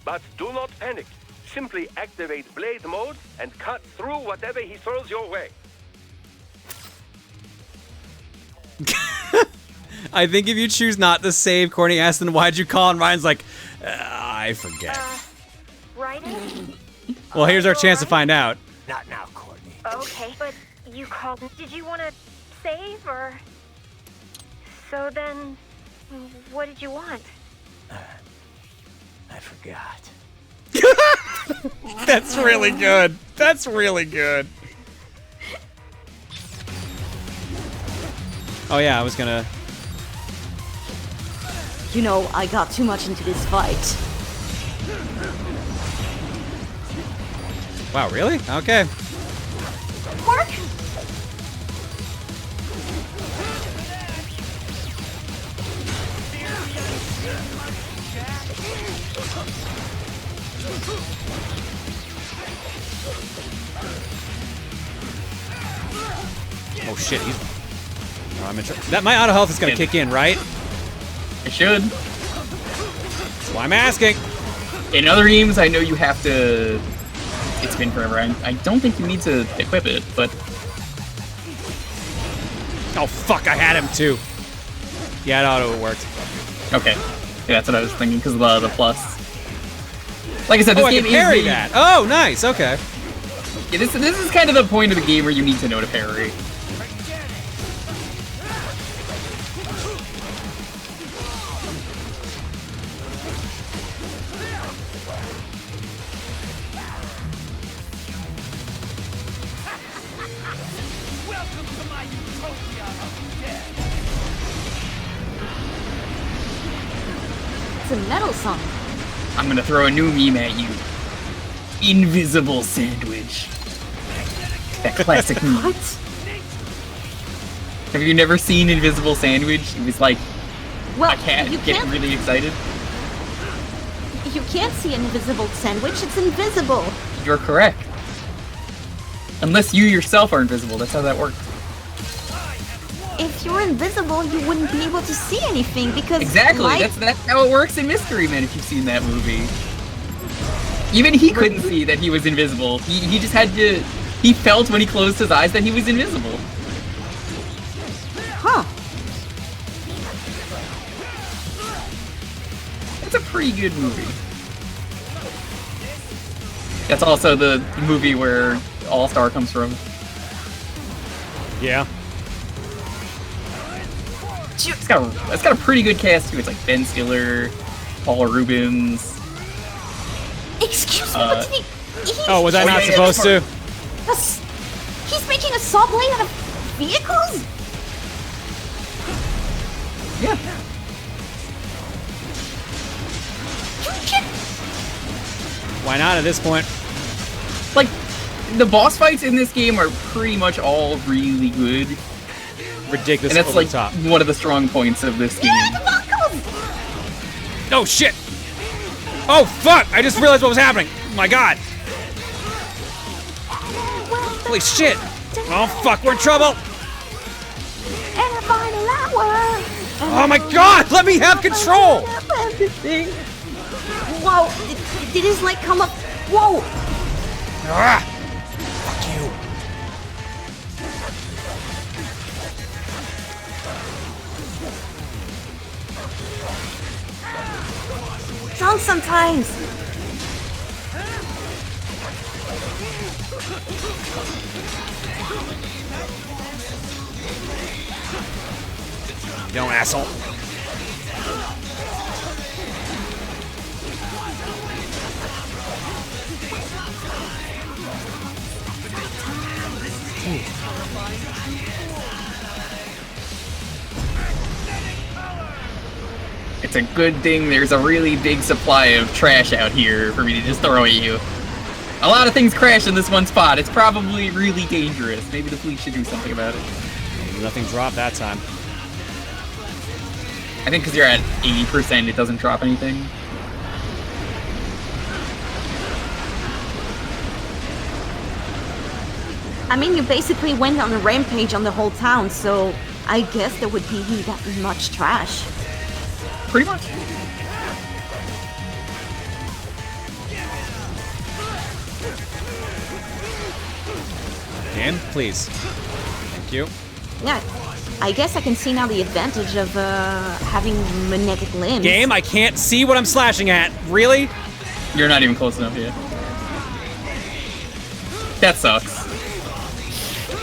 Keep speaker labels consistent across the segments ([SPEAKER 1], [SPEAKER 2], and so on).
[SPEAKER 1] But do not panic. Simply activate blade mode and cut through whatever he throws your way.
[SPEAKER 2] I think if you choose not to save, Courtney asks, then why'd you call? And Ryan's like, I forget.
[SPEAKER 3] Right?
[SPEAKER 2] Well, here's our chance to find out.
[SPEAKER 4] Not now, Courtney.
[SPEAKER 3] Okay, but you called. Did you want to save, or... So then, what did you want?
[SPEAKER 4] I forgot.
[SPEAKER 2] That's really good. That's really good. Oh yeah, I was gonna...
[SPEAKER 5] You know, I got too much into this fight.
[SPEAKER 2] Wow, really? Okay.
[SPEAKER 5] Mark?
[SPEAKER 2] Oh shit, he's... Oh, I'm in that my auto health is gonna kick in, right?
[SPEAKER 6] It should.
[SPEAKER 2] That's why I'm asking.
[SPEAKER 6] In other games, I know you have to... It's been forever. I don't think you need to equip it, but...
[SPEAKER 2] Oh fuck, I had him too. Yeah, it auto worked.
[SPEAKER 6] Okay. Yeah, that's what I was thinking, because of the plus. Like I said, this
[SPEAKER 2] I
[SPEAKER 6] game
[SPEAKER 2] can parry
[SPEAKER 6] is
[SPEAKER 2] that. Oh, nice, okay.
[SPEAKER 6] Yeah, this is kind of the point of the game where you need to know to parry.
[SPEAKER 5] It's a metal song.
[SPEAKER 6] I'm gonna throw a new meme at you. Invisible sandwich. That classic meme.
[SPEAKER 5] What?
[SPEAKER 6] Have you never seen Invisible Sandwich? It was like
[SPEAKER 5] Well,
[SPEAKER 6] a cat
[SPEAKER 5] you
[SPEAKER 6] getting
[SPEAKER 5] can't.
[SPEAKER 6] really excited.
[SPEAKER 5] You can't see an invisible sandwich. It's invisible.
[SPEAKER 6] You're correct. Unless you yourself are invisible. That's how that works.
[SPEAKER 5] If you're invisible, you wouldn't be able to see anything because
[SPEAKER 6] Exactly.
[SPEAKER 5] light...
[SPEAKER 6] That's how it works in Mystery Men. If you've seen that movie, even he couldn't see that he was invisible. He just had to. He felt when he closed his eyes that he was invisible.
[SPEAKER 5] Huh.
[SPEAKER 6] It's a pretty good movie. That's also the movie where All-Star comes from.
[SPEAKER 2] Yeah.
[SPEAKER 6] It's got a pretty good cast too. It's like Ben Stiller, Paul Rubens.
[SPEAKER 5] Excuse me, what did he...
[SPEAKER 2] Oh, was I not supposed to?
[SPEAKER 5] He's making a saw blade out of vehicles?
[SPEAKER 6] Yeah.
[SPEAKER 2] Why not at this point?
[SPEAKER 6] Like, the boss fights in this game are pretty much all really good.
[SPEAKER 2] Ridiculous.
[SPEAKER 6] And that's
[SPEAKER 2] over
[SPEAKER 6] like
[SPEAKER 2] the top.
[SPEAKER 6] one of the strong points of this game.
[SPEAKER 2] Oh shit! Oh fuck! I just realized what was happening. Oh my god! Holy shit! Oh fuck! We're in trouble! Oh my god! Let me have control!
[SPEAKER 5] Whoa! Did his leg come up? Whoa!
[SPEAKER 2] Ah! Fuck you!
[SPEAKER 5] Drunk sometimes.
[SPEAKER 2] You don't, asshole.
[SPEAKER 6] It's a good thing there's a really big supply of trash out here for me to just throw at you. A lot of things crash in this one spot. It's probably really dangerous. Maybe the police should do something about it.
[SPEAKER 2] Nothing dropped that time.
[SPEAKER 6] I think because you're at 80%, it doesn't drop anything.
[SPEAKER 5] I mean, you basically went on a rampage on the whole town, so I guess there would be that much trash.
[SPEAKER 6] Pretty much.
[SPEAKER 2] Game, please. Thank you.
[SPEAKER 5] Yeah, I guess I can see now the advantage of having magnetic limbs.
[SPEAKER 2] Game, I can't see what I'm slashing at. Really?
[SPEAKER 6] You're not even close enough yet. That sucks.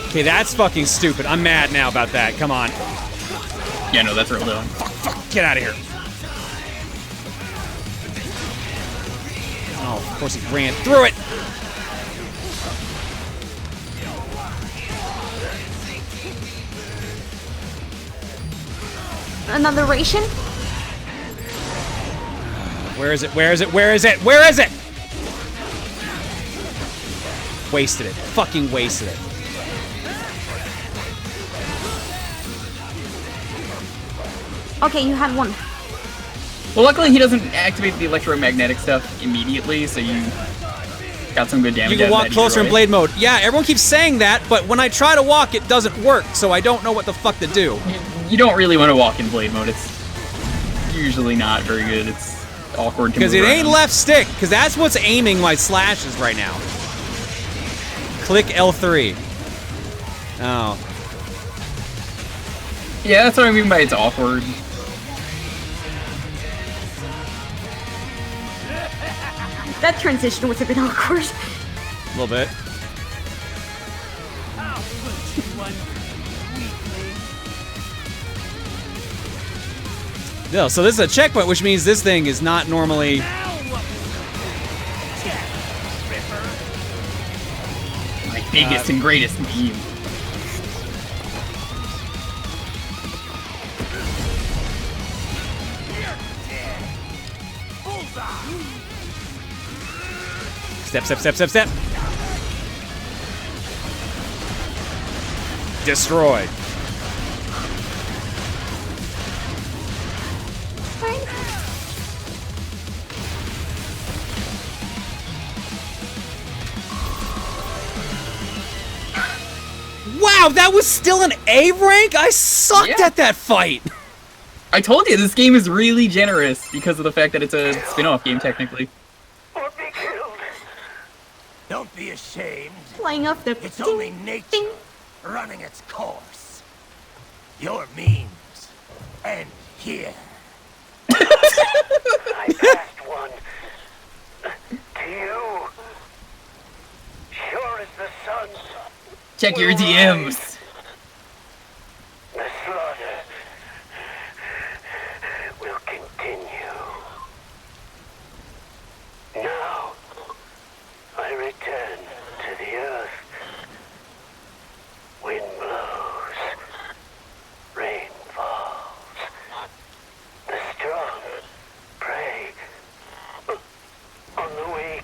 [SPEAKER 2] Okay, that's fucking stupid. I'm mad now about that. Come on.
[SPEAKER 6] Yeah, no, that's real dumb.
[SPEAKER 2] Fuck, get out of here. Oh, of course he ran through it.
[SPEAKER 5] Another ration?
[SPEAKER 2] Where is it? Where is it? Where is it? Where is it? Wasted it. Fucking wasted it.
[SPEAKER 5] Okay, you had one.
[SPEAKER 6] Well, luckily he doesn't activate the electromagnetic stuff immediately, so you got some good damage.
[SPEAKER 2] You can
[SPEAKER 6] out of
[SPEAKER 2] walk
[SPEAKER 6] that
[SPEAKER 2] closer
[SPEAKER 6] either
[SPEAKER 2] in
[SPEAKER 6] way.
[SPEAKER 2] blade mode. Yeah, everyone keeps saying that, but when I try to walk, it doesn't work, so I don't know what the fuck to do.
[SPEAKER 6] You don't really want to walk in blade mode. It's usually not very good. It's awkward to move
[SPEAKER 2] Because it ain't
[SPEAKER 6] around.
[SPEAKER 2] left stick, because that's what's aiming my slashes right now. Click L3. Oh.
[SPEAKER 6] Yeah, that's what I mean by it's awkward.
[SPEAKER 5] That transition was a bit awkward.
[SPEAKER 2] A little bit. No, so this is a checkpoint, which means this thing is not normally...
[SPEAKER 6] My biggest and greatest meme.
[SPEAKER 2] Step, step, step, step, step. Destroyed. Wow, that was still an A rank? I sucked
[SPEAKER 6] Yeah.
[SPEAKER 2] at that fight.
[SPEAKER 6] I told you, this game is really generous because of the fact that it's a spin-off game, technically.
[SPEAKER 1] Or be killed.
[SPEAKER 4] Don't be ashamed.
[SPEAKER 5] Flying off the
[SPEAKER 4] It's
[SPEAKER 5] ding,
[SPEAKER 4] only nature
[SPEAKER 5] ding.
[SPEAKER 4] running its course. Your memes end here.
[SPEAKER 1] I passed one. To you. Sure as the sun.
[SPEAKER 6] Check your DMs.
[SPEAKER 1] The slaughter will continue. Now, I return to the earth. Wind blows. Rain falls. The strong prey on the weak.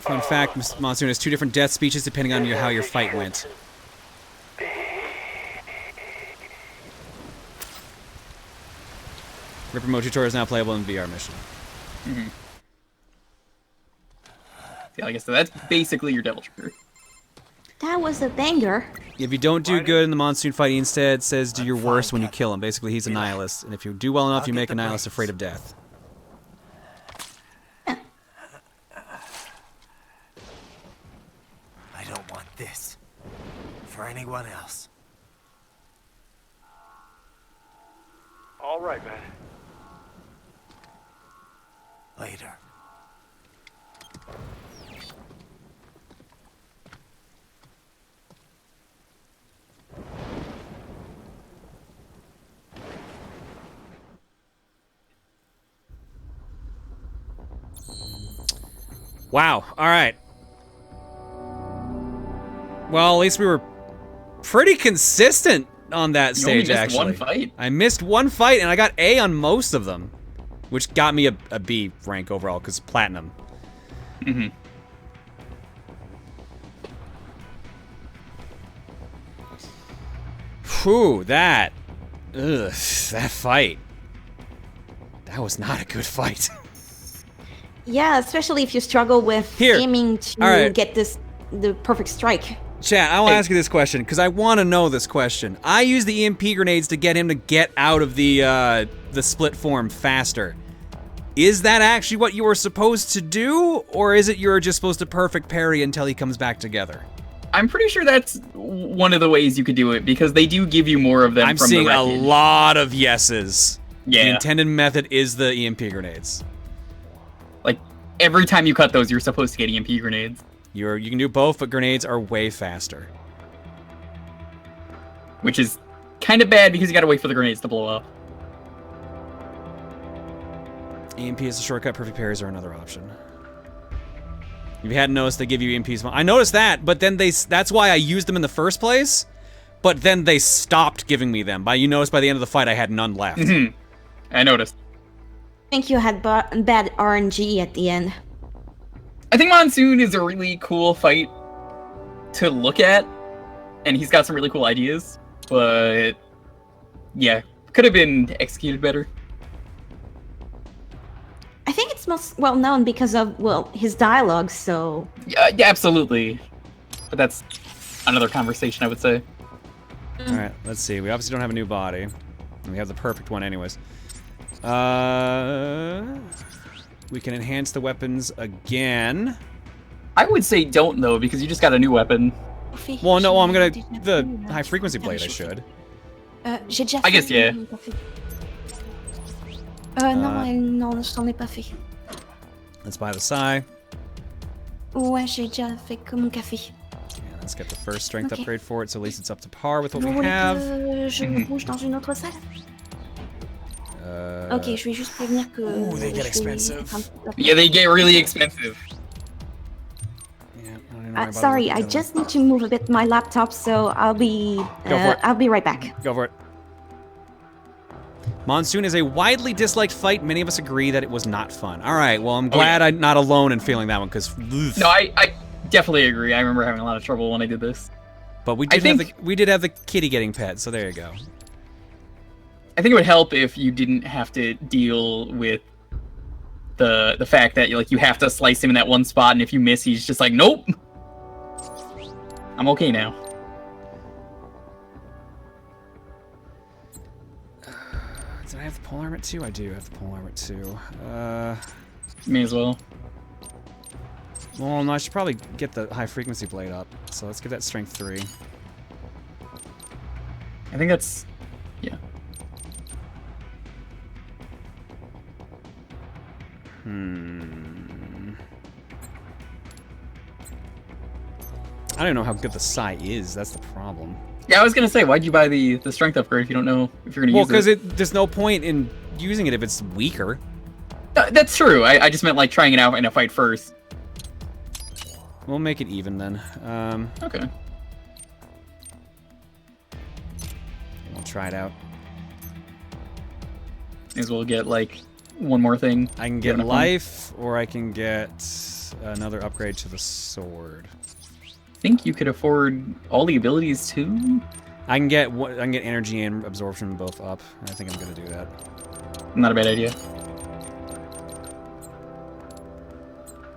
[SPEAKER 2] Fun fact, Monsoon has 2 different death speeches depending on how your fight went. Ripper Mode tutorial is now playable in VR mission.
[SPEAKER 6] Yeah, I guess so. That's basically your Devil Trigger.
[SPEAKER 5] That was a banger.
[SPEAKER 2] If you don't do good in the Monsoon fight, he instead says do your worst when you kill him. Basically, he's a nihilist, and if you do well enough, you make a nihilist afraid of death.
[SPEAKER 4] I don't want this for anyone else.
[SPEAKER 1] All right, man.
[SPEAKER 4] Later.
[SPEAKER 2] Wow. All right. Well, at least we were pretty consistent on that
[SPEAKER 6] You only
[SPEAKER 2] stage,
[SPEAKER 6] missed
[SPEAKER 2] actually.
[SPEAKER 6] one fight.
[SPEAKER 2] I missed one fight, and I got A on most of them, which got me a B rank overall, because platinum.
[SPEAKER 6] Mm-hmm.
[SPEAKER 2] Whew, that fight. That was not a good fight.
[SPEAKER 5] Yeah, especially if you struggle with
[SPEAKER 2] Here.
[SPEAKER 5] aiming to
[SPEAKER 2] All right.
[SPEAKER 5] get the perfect strike.
[SPEAKER 2] Chat, I will ask you this question, because I want to know this question. I used the EMP grenades to get him to get out of the split form faster. Is that actually what you were supposed to do, or is it you're just supposed to perfect parry until he comes back together?
[SPEAKER 6] I'm pretty sure that's one of the ways you could do it, because they do give you more of them
[SPEAKER 2] I'm
[SPEAKER 6] from
[SPEAKER 2] seeing
[SPEAKER 6] the
[SPEAKER 2] a
[SPEAKER 6] wreckage.
[SPEAKER 2] lot of yeses.
[SPEAKER 6] Yeah.
[SPEAKER 2] The intended method is the EMP grenades.
[SPEAKER 6] Like, every time you cut those, you're supposed to get EMP grenades.
[SPEAKER 2] You can do both, but grenades are way faster.
[SPEAKER 6] Which is kind of bad, because you gotta wait for the grenades to blow up.
[SPEAKER 2] EMP is a shortcut, perfect parries are another option. If you hadn't noticed, they give you EMPs. I noticed that, but then that's why I used them in the first place, but then they stopped giving me them. You noticed by the end of the fight, I had none left.
[SPEAKER 6] Mm-hmm. I noticed.
[SPEAKER 5] I think you had bad RNG at the end.
[SPEAKER 6] I think Monsoon is a really cool fight to look at, and he's got some really cool ideas, but yeah, could have been executed better.
[SPEAKER 5] I think it's most well known because of, well, his dialogue, so...
[SPEAKER 6] Yeah, absolutely. But that's another conversation, I would say.
[SPEAKER 2] Alright, let's see. We obviously don't have a new body. We have the perfect one anyways. We can enhance the weapons again.
[SPEAKER 6] I would say don't, though, because you just got a new weapon.
[SPEAKER 2] Well, no, I'm gonna... The high-frequency blade, I should.
[SPEAKER 5] J'ai déjà
[SPEAKER 6] I guess,
[SPEAKER 5] fait,
[SPEAKER 6] yeah.
[SPEAKER 5] Non, je t'en ai pas fait.
[SPEAKER 2] Let's buy the Psy.
[SPEAKER 5] Ouais, j'ai déjà fait comme mon café.
[SPEAKER 2] Yeah, let's get the first strength
[SPEAKER 5] Okay.
[SPEAKER 2] upgrade for it, so at least it's up to par with what
[SPEAKER 5] Vous
[SPEAKER 2] we
[SPEAKER 5] voulez
[SPEAKER 2] have.
[SPEAKER 5] que je bouge dans une autre salle? Ok, je vais juste prévenir que...
[SPEAKER 2] Ooh, they get
[SPEAKER 5] je vais
[SPEAKER 2] expensive.
[SPEAKER 5] être un peu-
[SPEAKER 6] Yeah, they get really expensive.
[SPEAKER 2] Yeah, I don't even know about
[SPEAKER 5] sorry,
[SPEAKER 2] looking
[SPEAKER 5] I
[SPEAKER 2] at
[SPEAKER 5] just need to move a bit my laptop, so I'll be...
[SPEAKER 2] Go for it.
[SPEAKER 5] I'll be right back.
[SPEAKER 2] them. Go for it. Monsoon is a widely disliked fight. Many of us agree that it was not fun. All right, well, I'm glad I'm not alone in feeling that one, because...
[SPEAKER 6] No, I definitely agree. I remember having a lot of trouble when I did this.
[SPEAKER 2] But we
[SPEAKER 6] I
[SPEAKER 2] did have the kitty getting pet, so there you go.
[SPEAKER 6] I think it would help if you didn't have to deal with the fact that you have to slice him in that one spot, and if you miss, he's just like, nope. I'm okay now.
[SPEAKER 2] Did I have the pole armor too? I do have the pole armor too.
[SPEAKER 6] May as well.
[SPEAKER 2] Well, no, I should probably get the high frequency blade up. So let's get that strength 3.
[SPEAKER 6] I think that's... yeah.
[SPEAKER 2] I don't know how good the Psy is. That's the problem.
[SPEAKER 6] Yeah, I was gonna say, why'd you buy the strength upgrade if you don't know if you're gonna
[SPEAKER 2] Well,
[SPEAKER 6] use it?
[SPEAKER 2] because there's no point in using it if it's weaker.
[SPEAKER 6] That's true. I just meant like trying it out in a fight first.
[SPEAKER 2] We'll make it even then.
[SPEAKER 6] Okay.
[SPEAKER 2] We'll try it out.
[SPEAKER 6] May as well get like one more thing.
[SPEAKER 2] I can get life, or I can get another upgrade to the sword.
[SPEAKER 6] I think you could afford all the abilities too.
[SPEAKER 2] I can get energy and absorption both up. I think I'm gonna do that.
[SPEAKER 6] Not a bad idea.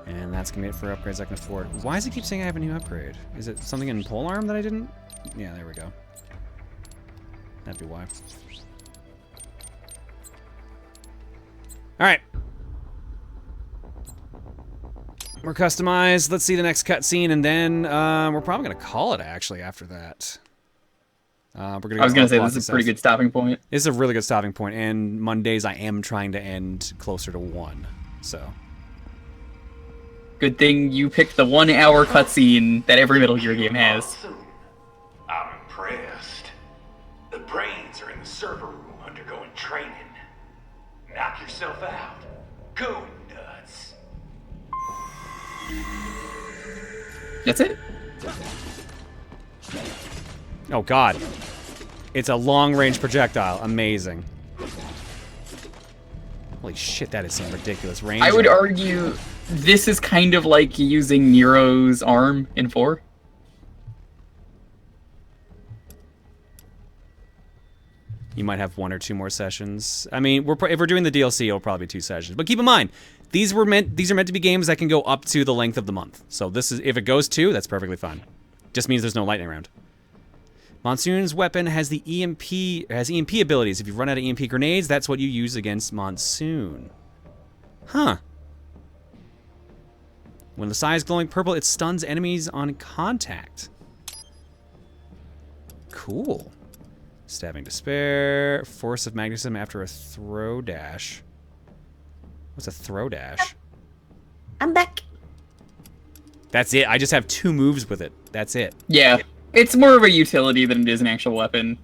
[SPEAKER 2] And that's gonna be it for upgrades I can afford. Why does it keep saying I have a new upgrade? Is it something in polearm that I didn't? Yeah, there we go. That'd be why. Alright. We're customized. Let's see the next cutscene, and then we're probably gonna call it actually after that. We're gonna.
[SPEAKER 6] I was gonna say this is a pretty good stopping point.
[SPEAKER 2] This is a really good stopping point, and Mondays I am trying to end closer to 1, so.
[SPEAKER 6] Good thing you picked the 1 hour cutscene that every Metal Gear game has.
[SPEAKER 7] I'm impressed. The brains are in the server room undergoing training. Knock yourself out. Go nuts.
[SPEAKER 6] That's it?
[SPEAKER 2] Oh god. It's a long-range projectile. Amazing. Holy shit, that is some ridiculous range.
[SPEAKER 6] I would argue this is kind of like using Nero's arm in 4.
[SPEAKER 2] You might have 1 or 2 more sessions. I mean, if we're doing the DLC, it'll probably be 2 sessions. But keep in mind, these are meant to be games that can go up to the length of the month. So this is, if it goes 2, that's perfectly fine. Just means there's no lightning round. Monsoon's weapon has the EMP abilities. If you run out of EMP grenades, that's what you use against Monsoon. Huh. When the Psy is glowing purple, it stuns enemies on contact. Cool. Stabbing Despair. Force of Magnetism after a throw dash. What's a throw dash?
[SPEAKER 5] I'm back.
[SPEAKER 2] That's it. I just have 2 moves with it. That's it.
[SPEAKER 6] Yeah, it's more of a utility than it is an actual weapon.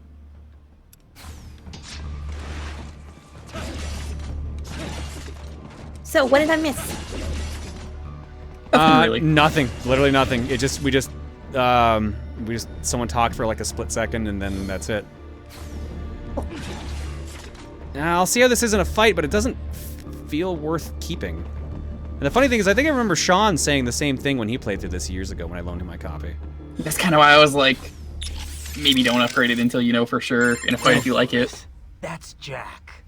[SPEAKER 5] So, what did I miss?
[SPEAKER 6] Nothing really.
[SPEAKER 2] Nothing. Literally nothing. Someone talked for like a split second and then that's it. Now, I'll see how this isn't a fight, but it doesn't feel worth keeping. And the funny thing is, I think I remember Sean saying the same thing when he played through this years ago when I loaned him my copy.
[SPEAKER 6] That's kind of why I was like, maybe don't upgrade it until you know for sure in a fight if you like it.
[SPEAKER 4] That's Jack.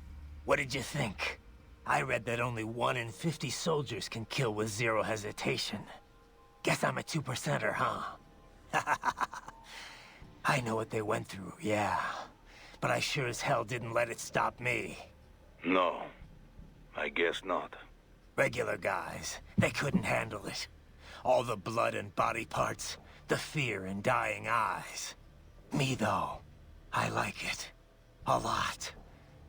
[SPEAKER 4] What did you think? I read that only 1 in 50 soldiers can kill with 0 hesitation. Guess I'm a 2%er, huh? I know what they went through, yeah. But I sure as hell didn't let it stop me.
[SPEAKER 7] No, I guess not.
[SPEAKER 4] Regular guys, they couldn't handle it. All the blood and body parts, the fear and dying eyes. Me, though, I like it. A lot.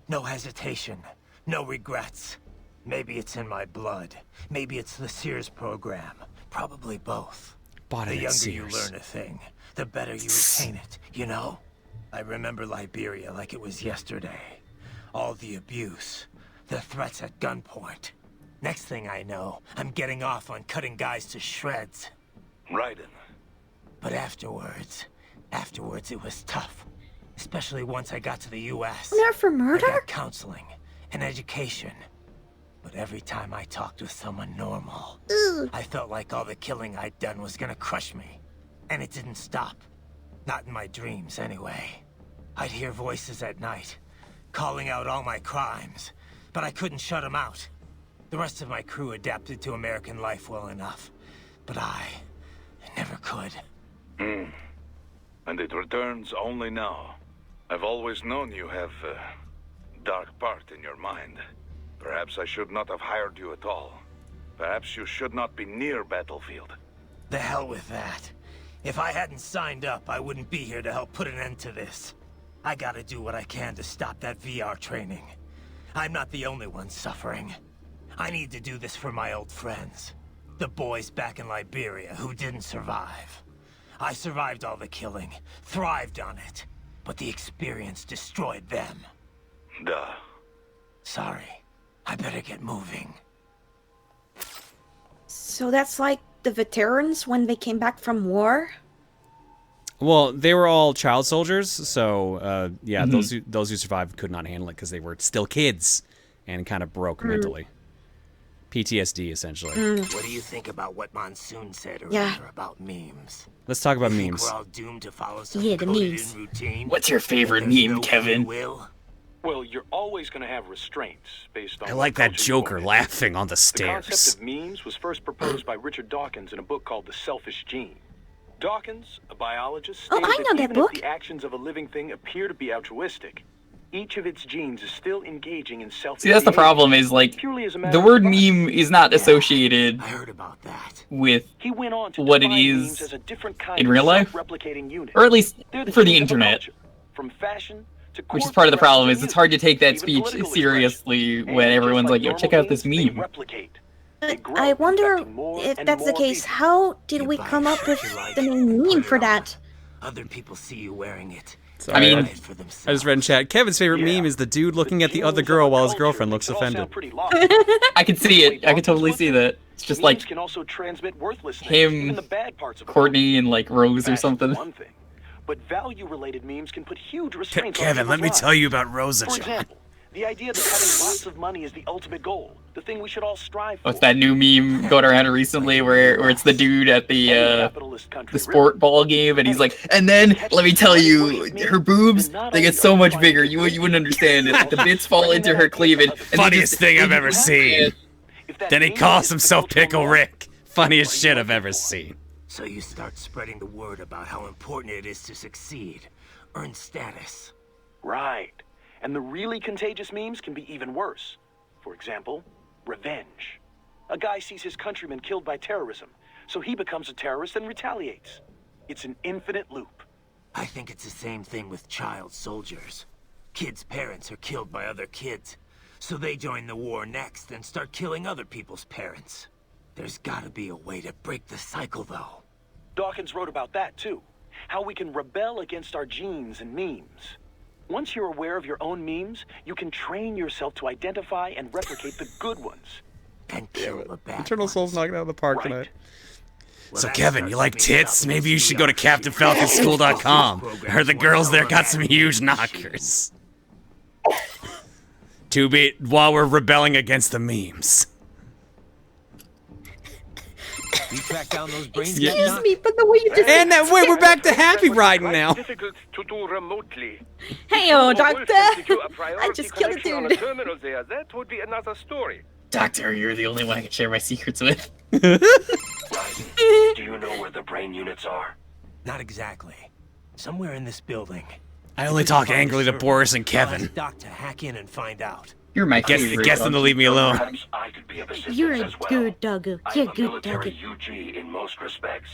[SPEAKER 4] No hesitation, no regrets. Maybe it's in my blood. Maybe it's the Sears program. Probably both. The younger you learn a thing, the better you retain it, you know? I remember Liberia like it was yesterday. All the abuse, the threats at gunpoint. Next thing I know, I'm getting off on cutting guys to shreds.
[SPEAKER 7] Raiden.
[SPEAKER 4] But afterwards it was tough. Especially once I got to the U.S.
[SPEAKER 5] There for murder?
[SPEAKER 4] I got counseling and education. But every time I talked with someone normal, I felt like all the killing I'd done was gonna crush me. And it didn't stop. Not in my dreams, anyway. I'd hear voices at night, calling out all my crimes, but I couldn't shut them out. The rest of my crew adapted to American life well enough, but I never could.
[SPEAKER 7] And it returns only now. I've always known you have a dark part in your mind. Perhaps I should not have hired you at all. Perhaps you should not be near battlefield.
[SPEAKER 4] The hell with that. If I hadn't signed up, I wouldn't be here to help put an end to this. I gotta do what I can to stop that VR training. I'm not the only one suffering. I need to do this for my old friends. The boys back in Liberia who didn't survive. I survived all the killing, thrived on it, but the experience destroyed them.
[SPEAKER 7] Duh.
[SPEAKER 4] Sorry. I better get moving.
[SPEAKER 5] So that's like the veterans when they came back from war?
[SPEAKER 2] Well, they were all child soldiers, so yeah, those who survived could not handle it because they were still kids and kind of broke mentally. PTSD, essentially.
[SPEAKER 4] What do you think about what Monsoon said earlier about memes?
[SPEAKER 2] Let's talk about
[SPEAKER 4] Think
[SPEAKER 2] memes.
[SPEAKER 4] we're all doomed to follow some
[SPEAKER 5] Yeah, the
[SPEAKER 4] coded-in
[SPEAKER 5] memes.
[SPEAKER 4] routine?
[SPEAKER 6] What's your favorite
[SPEAKER 4] There's
[SPEAKER 6] meme,
[SPEAKER 4] no
[SPEAKER 6] Kevin?
[SPEAKER 4] free will?
[SPEAKER 8] Well, you're always going to have restraints based on...
[SPEAKER 2] I like that Joker laughing on the
[SPEAKER 8] The
[SPEAKER 2] stairs.
[SPEAKER 8] concept of memes was first proposed by Richard Dawkins in a book called The Selfish Gene. Dawkins, a biologist,
[SPEAKER 5] Oh,
[SPEAKER 8] stated
[SPEAKER 5] I know that
[SPEAKER 8] even
[SPEAKER 5] book.
[SPEAKER 8] if the actions of a living thing appear to be altruistic, each of its genes is still engaging in self.
[SPEAKER 6] See, that's the problem is, like,
[SPEAKER 8] Purely as a matter
[SPEAKER 6] the
[SPEAKER 8] of
[SPEAKER 6] word
[SPEAKER 8] survival.
[SPEAKER 6] meme is not associated
[SPEAKER 4] I heard about that.
[SPEAKER 6] with,
[SPEAKER 8] He went on to
[SPEAKER 6] what it
[SPEAKER 8] define
[SPEAKER 6] is
[SPEAKER 8] memes as a different kind
[SPEAKER 6] in
[SPEAKER 8] of
[SPEAKER 6] real life.
[SPEAKER 8] self-replicating unit.
[SPEAKER 6] or at least
[SPEAKER 8] They're
[SPEAKER 6] for the
[SPEAKER 8] genes of a
[SPEAKER 6] internet.
[SPEAKER 8] culture, from fashion to
[SPEAKER 6] Which is
[SPEAKER 8] corporate
[SPEAKER 6] part of the problem, is
[SPEAKER 8] reference
[SPEAKER 6] it's hard to take that
[SPEAKER 8] even
[SPEAKER 6] speech
[SPEAKER 8] political
[SPEAKER 6] seriously
[SPEAKER 8] expression.
[SPEAKER 6] when
[SPEAKER 8] And just
[SPEAKER 6] everyone's like, yo,
[SPEAKER 8] normal
[SPEAKER 6] check out this
[SPEAKER 8] genes, they
[SPEAKER 6] meme.
[SPEAKER 8] replicate.
[SPEAKER 5] But
[SPEAKER 8] grow,
[SPEAKER 5] I wonder
[SPEAKER 8] infecting more
[SPEAKER 5] if
[SPEAKER 8] and
[SPEAKER 5] that's the
[SPEAKER 8] more
[SPEAKER 5] case,
[SPEAKER 8] people.
[SPEAKER 5] how did
[SPEAKER 4] You
[SPEAKER 5] we
[SPEAKER 4] buy
[SPEAKER 5] come
[SPEAKER 4] a
[SPEAKER 5] up
[SPEAKER 4] shirt
[SPEAKER 5] with
[SPEAKER 4] you like,
[SPEAKER 5] the
[SPEAKER 4] put
[SPEAKER 5] name
[SPEAKER 4] it
[SPEAKER 5] for
[SPEAKER 4] on.
[SPEAKER 5] that?
[SPEAKER 4] Other people see you wearing it.
[SPEAKER 2] Sorry,
[SPEAKER 6] I mean-
[SPEAKER 4] Buy it for themselves.
[SPEAKER 2] I just read in chat. Kevin's favorite
[SPEAKER 8] Yeah.
[SPEAKER 2] meme is the dude looking at the
[SPEAKER 8] genes
[SPEAKER 2] other
[SPEAKER 8] of
[SPEAKER 2] girl
[SPEAKER 8] a
[SPEAKER 2] while his
[SPEAKER 8] culture
[SPEAKER 2] girlfriend
[SPEAKER 8] makes
[SPEAKER 2] looks
[SPEAKER 8] it all
[SPEAKER 2] offended.
[SPEAKER 8] sound pretty lofty.
[SPEAKER 6] I can see it. I can totally see that. It's just
[SPEAKER 8] Memes
[SPEAKER 6] like
[SPEAKER 8] can also transmit worthless things,
[SPEAKER 6] him,
[SPEAKER 8] even the bad parts of a
[SPEAKER 6] Courtney, and like Rose or
[SPEAKER 8] Fashion's
[SPEAKER 6] something.
[SPEAKER 8] one thing, but value-related memes can put huge restraints on
[SPEAKER 2] Kevin, let me
[SPEAKER 8] people's
[SPEAKER 2] tell
[SPEAKER 8] lives.
[SPEAKER 2] you about Rosa
[SPEAKER 8] For
[SPEAKER 2] John.
[SPEAKER 8] example, the idea that having lots of money is the ultimate goal, the thing we should all strive for.
[SPEAKER 6] What's that new meme going around recently where it's the dude at
[SPEAKER 8] Any
[SPEAKER 6] the
[SPEAKER 8] capitalist country,
[SPEAKER 6] sport ball game and he's like, and then let me tell you, her boobs, they get so much bigger, you wouldn't understand it. The bits fall into her cleavage. And they
[SPEAKER 2] Funniest
[SPEAKER 6] just-
[SPEAKER 2] thing I've
[SPEAKER 6] they-
[SPEAKER 2] ever seen.
[SPEAKER 8] If that
[SPEAKER 2] Then he
[SPEAKER 8] meme
[SPEAKER 2] calls
[SPEAKER 8] is
[SPEAKER 2] himself
[SPEAKER 8] cultural
[SPEAKER 2] Pickle
[SPEAKER 8] norm,
[SPEAKER 2] Rick. Funniest
[SPEAKER 8] what are you
[SPEAKER 2] shit I've
[SPEAKER 8] looking
[SPEAKER 2] ever
[SPEAKER 8] for?
[SPEAKER 2] seen.
[SPEAKER 4] So you start spreading the word about how important it is to succeed, earn status.
[SPEAKER 8] Right. And the really contagious memes can be even worse. For example, revenge. A guy sees his countrymen killed by terrorism, so he becomes a terrorist and retaliates. It's an infinite loop.
[SPEAKER 4] I think it's the same thing with child soldiers. Kids' parents are killed by other kids, so they join the war next and start killing other people's parents. There's gotta be a way to break the cycle, though.
[SPEAKER 8] Dawkins wrote about that, too. How we can rebel against our genes and memes. Once you're aware of your own memes, you can train yourself to identify and replicate the good ones.
[SPEAKER 4] And kill the bad
[SPEAKER 2] Eternal
[SPEAKER 4] ones.
[SPEAKER 2] Soul's knocking out of the park
[SPEAKER 8] Right.
[SPEAKER 2] tonight.
[SPEAKER 4] Well,
[SPEAKER 2] So
[SPEAKER 4] that
[SPEAKER 2] Kevin, you
[SPEAKER 4] starts
[SPEAKER 2] like
[SPEAKER 4] me
[SPEAKER 2] tits?
[SPEAKER 4] up
[SPEAKER 2] Maybe you
[SPEAKER 4] to
[SPEAKER 2] should
[SPEAKER 4] see
[SPEAKER 2] go to
[SPEAKER 4] our
[SPEAKER 2] CaptainFalconSchool.com. I heard the girls there got some huge knockers. Too bad while we're rebelling against the memes.
[SPEAKER 4] You track down those brains.
[SPEAKER 5] Excuse me, but the way you just...
[SPEAKER 2] And that way we're back to happy riding
[SPEAKER 1] Quite
[SPEAKER 2] now.
[SPEAKER 1] difficult to do remotely.
[SPEAKER 5] Hey,
[SPEAKER 1] If
[SPEAKER 5] oh,
[SPEAKER 1] Wolf
[SPEAKER 5] doctor!
[SPEAKER 1] sent you a
[SPEAKER 5] I
[SPEAKER 1] priority
[SPEAKER 5] just killed a
[SPEAKER 1] connection on
[SPEAKER 5] dude.
[SPEAKER 1] terminal there, that would be another story.
[SPEAKER 6] Doctor, you're the only one I can share my secrets with.
[SPEAKER 9] Do you know where the brain units are?
[SPEAKER 4] Not exactly. Somewhere in this building.
[SPEAKER 2] I only talk angrily to Boris and
[SPEAKER 4] I'll
[SPEAKER 2] Kevin.
[SPEAKER 4] ask Doc to hack in and find out.
[SPEAKER 6] You're my
[SPEAKER 2] Guess
[SPEAKER 6] favorite.
[SPEAKER 2] them to leave me alone.
[SPEAKER 9] Perhaps I could be of assistance
[SPEAKER 5] You're a
[SPEAKER 9] as well.
[SPEAKER 5] good doggo.
[SPEAKER 9] I'm
[SPEAKER 5] You're
[SPEAKER 9] a
[SPEAKER 5] a good
[SPEAKER 9] military
[SPEAKER 5] doggo.
[SPEAKER 9] UG in most respects.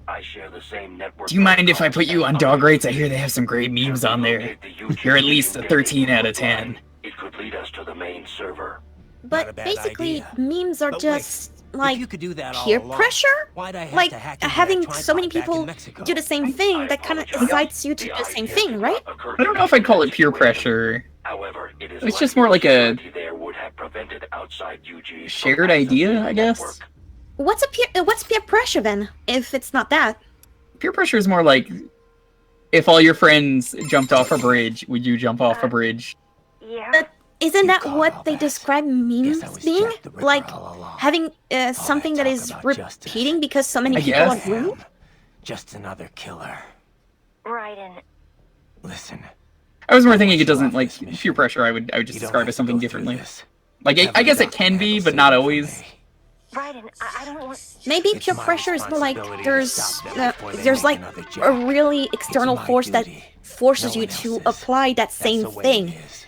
[SPEAKER 9] I share the same network.
[SPEAKER 6] Do you mind if I put you on dog rates? I hear they have some great memes on there. You're at least a 13 out of 10.
[SPEAKER 9] It could lead us to the main server.
[SPEAKER 4] Not a
[SPEAKER 5] But
[SPEAKER 4] bad
[SPEAKER 5] basically,
[SPEAKER 4] idea.
[SPEAKER 5] memes are
[SPEAKER 4] But
[SPEAKER 5] just,
[SPEAKER 4] wait,
[SPEAKER 5] like,
[SPEAKER 4] if you could do that all
[SPEAKER 5] peer
[SPEAKER 4] along,
[SPEAKER 5] pressure?
[SPEAKER 4] why'd I have
[SPEAKER 5] Like,
[SPEAKER 4] to hack into
[SPEAKER 5] having
[SPEAKER 4] that
[SPEAKER 5] so many
[SPEAKER 4] tripod back in
[SPEAKER 5] people
[SPEAKER 4] Mexico?
[SPEAKER 5] do the same thing, that kind of incites you to do the same thing, right?
[SPEAKER 6] I don't know if I'd call it peer pressure.
[SPEAKER 9] However, it is
[SPEAKER 6] It's just more like a
[SPEAKER 9] there would have prevented outside UG
[SPEAKER 6] shared idea, I guess.
[SPEAKER 5] What's peer pressure then, if it's not that?
[SPEAKER 6] Peer pressure is more like if all your friends jumped off a bridge, would you jump off a bridge?
[SPEAKER 3] Yeah.
[SPEAKER 5] But isn't
[SPEAKER 4] You
[SPEAKER 5] that
[SPEAKER 4] caught all
[SPEAKER 5] what they
[SPEAKER 4] that.
[SPEAKER 5] describe
[SPEAKER 4] Guess
[SPEAKER 5] memes
[SPEAKER 4] I was
[SPEAKER 5] being?
[SPEAKER 4] Jack the Ripper
[SPEAKER 5] Like,
[SPEAKER 4] all along.
[SPEAKER 5] having something that
[SPEAKER 4] talk
[SPEAKER 5] is
[SPEAKER 4] about justice.
[SPEAKER 5] repeating because so many
[SPEAKER 6] I
[SPEAKER 5] people are
[SPEAKER 6] guess.
[SPEAKER 5] doing it?
[SPEAKER 4] Just another killer.
[SPEAKER 3] Raiden.
[SPEAKER 4] Listen.
[SPEAKER 6] I was more thinking it doesn't
[SPEAKER 4] Off
[SPEAKER 6] like
[SPEAKER 4] this mission.
[SPEAKER 6] peer pressure. I would just
[SPEAKER 4] You don't
[SPEAKER 6] describe
[SPEAKER 4] have
[SPEAKER 6] as
[SPEAKER 4] to
[SPEAKER 6] something
[SPEAKER 4] go through
[SPEAKER 6] differently.
[SPEAKER 4] this.
[SPEAKER 6] Like I
[SPEAKER 4] Have
[SPEAKER 6] guess
[SPEAKER 4] a
[SPEAKER 6] it can
[SPEAKER 4] doctor
[SPEAKER 6] be,
[SPEAKER 4] handle
[SPEAKER 6] but not
[SPEAKER 4] safety for
[SPEAKER 6] always.
[SPEAKER 4] me.
[SPEAKER 3] Raiden, I don't want...
[SPEAKER 5] Maybe
[SPEAKER 4] It's
[SPEAKER 5] peer
[SPEAKER 4] my
[SPEAKER 5] pressure is more like
[SPEAKER 4] responsibility
[SPEAKER 5] there's
[SPEAKER 4] to stop them before they make
[SPEAKER 5] like
[SPEAKER 4] another
[SPEAKER 5] a
[SPEAKER 4] job.
[SPEAKER 5] really external
[SPEAKER 4] my
[SPEAKER 5] force that
[SPEAKER 4] duty.
[SPEAKER 5] forces
[SPEAKER 4] No
[SPEAKER 5] you
[SPEAKER 4] one
[SPEAKER 5] to
[SPEAKER 4] else's.
[SPEAKER 5] apply that
[SPEAKER 4] That's
[SPEAKER 5] same
[SPEAKER 4] the way
[SPEAKER 5] thing.
[SPEAKER 4] it is.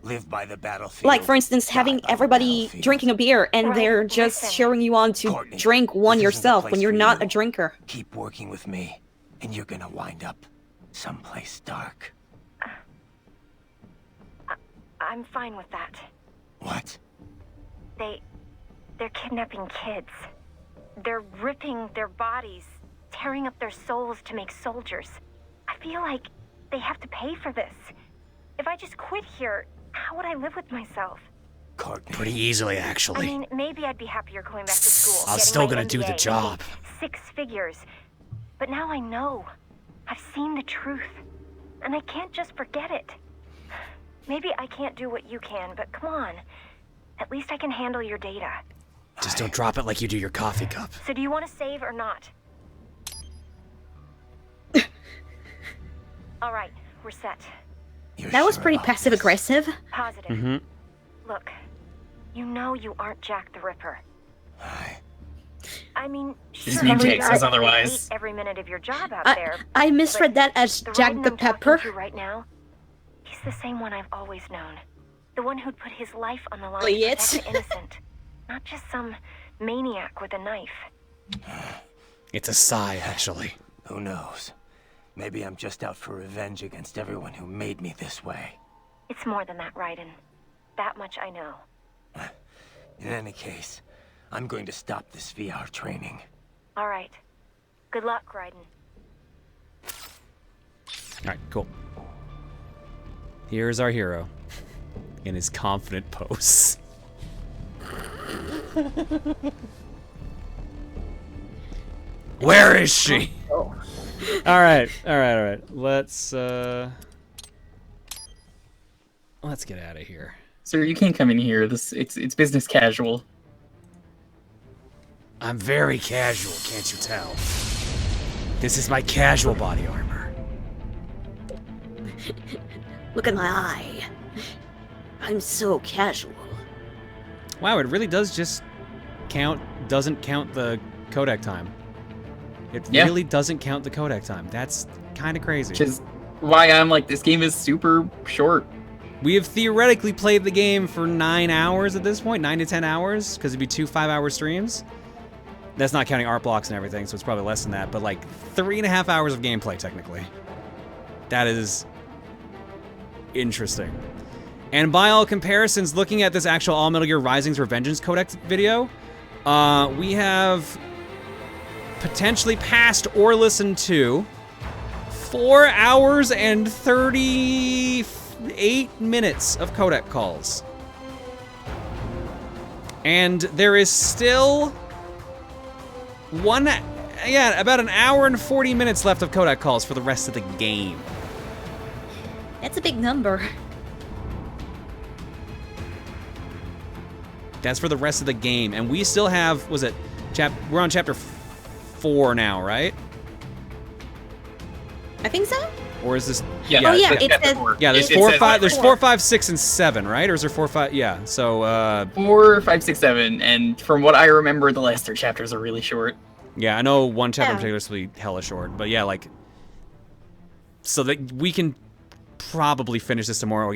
[SPEAKER 4] Live by the battlefield.
[SPEAKER 5] Like, for instance,
[SPEAKER 4] die
[SPEAKER 5] having
[SPEAKER 4] by the
[SPEAKER 5] everybody
[SPEAKER 4] battlefield.
[SPEAKER 5] drinking a beer and
[SPEAKER 3] Right,
[SPEAKER 5] they're just
[SPEAKER 3] listen.
[SPEAKER 5] cheering you on to
[SPEAKER 4] Courtney,
[SPEAKER 5] drink one
[SPEAKER 4] this isn't the
[SPEAKER 5] yourself when
[SPEAKER 4] place
[SPEAKER 5] you're
[SPEAKER 4] for
[SPEAKER 5] not
[SPEAKER 4] you.
[SPEAKER 5] a drinker.
[SPEAKER 4] Keep working with me, and you're gonna wind up someplace dark.
[SPEAKER 3] I'm fine with that.
[SPEAKER 4] What?
[SPEAKER 3] They're kidnapping kids. They're ripping their bodies, tearing up their souls to make soldiers. I feel like they have to pay for this. If I just quit here, how would I live with myself?
[SPEAKER 4] Courtney.
[SPEAKER 2] Pretty easily,
[SPEAKER 3] I
[SPEAKER 2] actually.
[SPEAKER 3] mean, maybe I'd be happier going back to school.
[SPEAKER 2] I'm
[SPEAKER 3] getting
[SPEAKER 2] still
[SPEAKER 3] my
[SPEAKER 2] gonna do the
[SPEAKER 3] MBA,
[SPEAKER 2] job.
[SPEAKER 3] making 6 figures. But now I know. I've seen the truth. And I can't just forget it. Maybe I can't do what you can, but come on. At least I can handle your data.
[SPEAKER 2] Just don't drop it like you do your coffee cup.
[SPEAKER 3] So do you want to save or not? All right, we're set.
[SPEAKER 4] You're
[SPEAKER 5] That was
[SPEAKER 4] sure
[SPEAKER 5] pretty
[SPEAKER 4] about
[SPEAKER 5] passive
[SPEAKER 4] this?
[SPEAKER 5] aggressive.
[SPEAKER 3] Positive.
[SPEAKER 2] Mm-hmm.
[SPEAKER 3] Look, you know you aren't Jack the Ripper.
[SPEAKER 4] I-
[SPEAKER 3] I mean,
[SPEAKER 6] His
[SPEAKER 3] sure,
[SPEAKER 6] name
[SPEAKER 3] every
[SPEAKER 6] tag says
[SPEAKER 3] guy
[SPEAKER 6] otherwise.
[SPEAKER 3] hates every minute of your job out there.
[SPEAKER 5] I misread that as
[SPEAKER 3] The
[SPEAKER 5] Jack
[SPEAKER 3] Raiden
[SPEAKER 5] the
[SPEAKER 3] I'm talking
[SPEAKER 5] Pepper.
[SPEAKER 3] to right now, he's the same one I've always known. The one who'd put his life on the line
[SPEAKER 5] Elliot.
[SPEAKER 3] to protect the innocent. Not just some maniac with a knife.
[SPEAKER 2] It's a sigh, actually.
[SPEAKER 4] Who knows? Maybe I'm just out for revenge against everyone who made me this way.
[SPEAKER 3] It's more than that, Raiden. That much I know.
[SPEAKER 4] In any case, I'm going to stop this VR training.
[SPEAKER 3] All right. Good luck, Raiden.
[SPEAKER 2] Alright, cool. Here's our hero. In his confident pose. Where is she? Alright. Let's get out of here.
[SPEAKER 6] Sir, you can't come in here. It's business casual.
[SPEAKER 2] I'm very casual, can't you tell? This is my casual body armor.
[SPEAKER 5] Look at my eye. I'm so casual.
[SPEAKER 2] Wow, it really does just doesn't count the codec time. It
[SPEAKER 6] Yeah.
[SPEAKER 2] really doesn't count the codec time. That's kind of crazy.
[SPEAKER 6] Which is why I'm like, this game is super short.
[SPEAKER 2] We have theoretically played the game for 9 hours at this point, 9 to 10 hours, because it'd be 2 5-hour streams. That's not counting art blocks and everything, so it's probably less than that, but like 3.5 hours of gameplay, technically. That is interesting. And by all comparisons, looking at this actual All Metal Gear Rising's Revengeance Codex video, we have potentially passed or listened to 4 hours and 38 minutes of codec calls. And there is still about an hour and 40 minutes left of codec calls for the rest of the game.
[SPEAKER 5] That's a big number.
[SPEAKER 2] That's for the rest of the game, and we still have, we're on chapter 4 now, right?
[SPEAKER 5] I think so.
[SPEAKER 2] Or is this?
[SPEAKER 6] Yeah,
[SPEAKER 5] Oh yeah,
[SPEAKER 6] it's
[SPEAKER 5] it says.
[SPEAKER 2] Yeah, there's
[SPEAKER 5] it
[SPEAKER 2] 4,
[SPEAKER 5] says
[SPEAKER 2] 5. There's
[SPEAKER 5] 4.
[SPEAKER 2] 4, 5, 6, and 7, right? Or is there 4, 5? Yeah. So.
[SPEAKER 6] 4, 5, 6, 7, and from what I remember, the last 3 chapters are really short.
[SPEAKER 2] Yeah, I know one chapter in
[SPEAKER 5] Yeah.
[SPEAKER 2] particular is really hella short, but yeah, like, so that we can probably finish this tomorrow or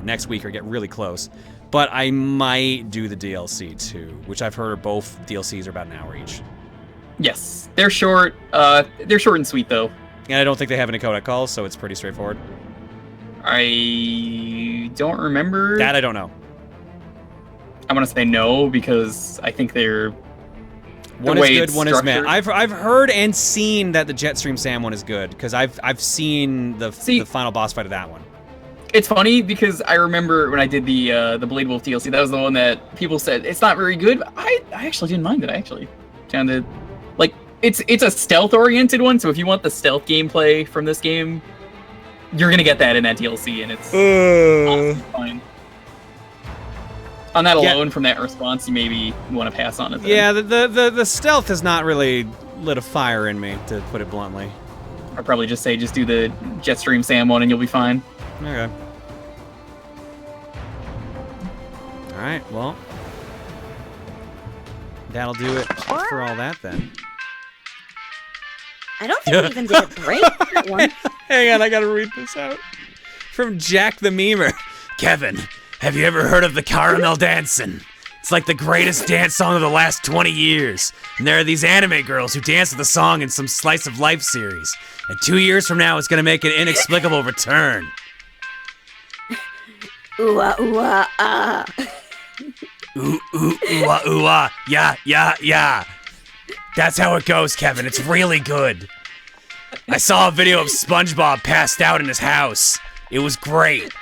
[SPEAKER 2] next week or get really close. But I might do the DLC too, which I've heard both DLCs are about an hour each.
[SPEAKER 6] Yes, they're short. They're short and sweet though.
[SPEAKER 2] And I don't think they have any codec calls, so it's pretty straightforward.
[SPEAKER 6] I don't remember.
[SPEAKER 2] That I don't know.
[SPEAKER 6] I want to say no because I think they're.
[SPEAKER 2] One is good, one is meh. I've heard and seen that the Jetstream Sam one is good because I've seen the final boss fight of that one.
[SPEAKER 6] It's funny because I remember when I did the Blade Wolf DLC, that was the one that people said it's not very good. But I actually didn't mind it. I actually found it like it's a stealth oriented one. So if you want the stealth gameplay from this game, you're gonna get that in that DLC, and it's honestly fine. On that alone, from that response, you maybe want to pass on it. Then.
[SPEAKER 2] Yeah, the stealth has not really lit a fire in me, to put it bluntly.
[SPEAKER 6] I'd probably just say do the Jetstream Sam one, and you'll be fine.
[SPEAKER 2] Okay. All right. Well, that'll do it for all that then.
[SPEAKER 5] I don't think we even did a break for that one.
[SPEAKER 2] Hang on, I gotta read this out. From Jack the Memer. Kevin, have you ever heard of the Caramel Dancin'? It's like the greatest dance song of the last 20 years. And there are these anime girls who dance to the song in some slice of life series. And 2 years from now, it's gonna make an inexplicable return.
[SPEAKER 5] Ooh ooh ah.
[SPEAKER 2] Ooh yeah. That's how it goes, Kevin. It's really good. I saw a video of SpongeBob passed out in his house. It was great.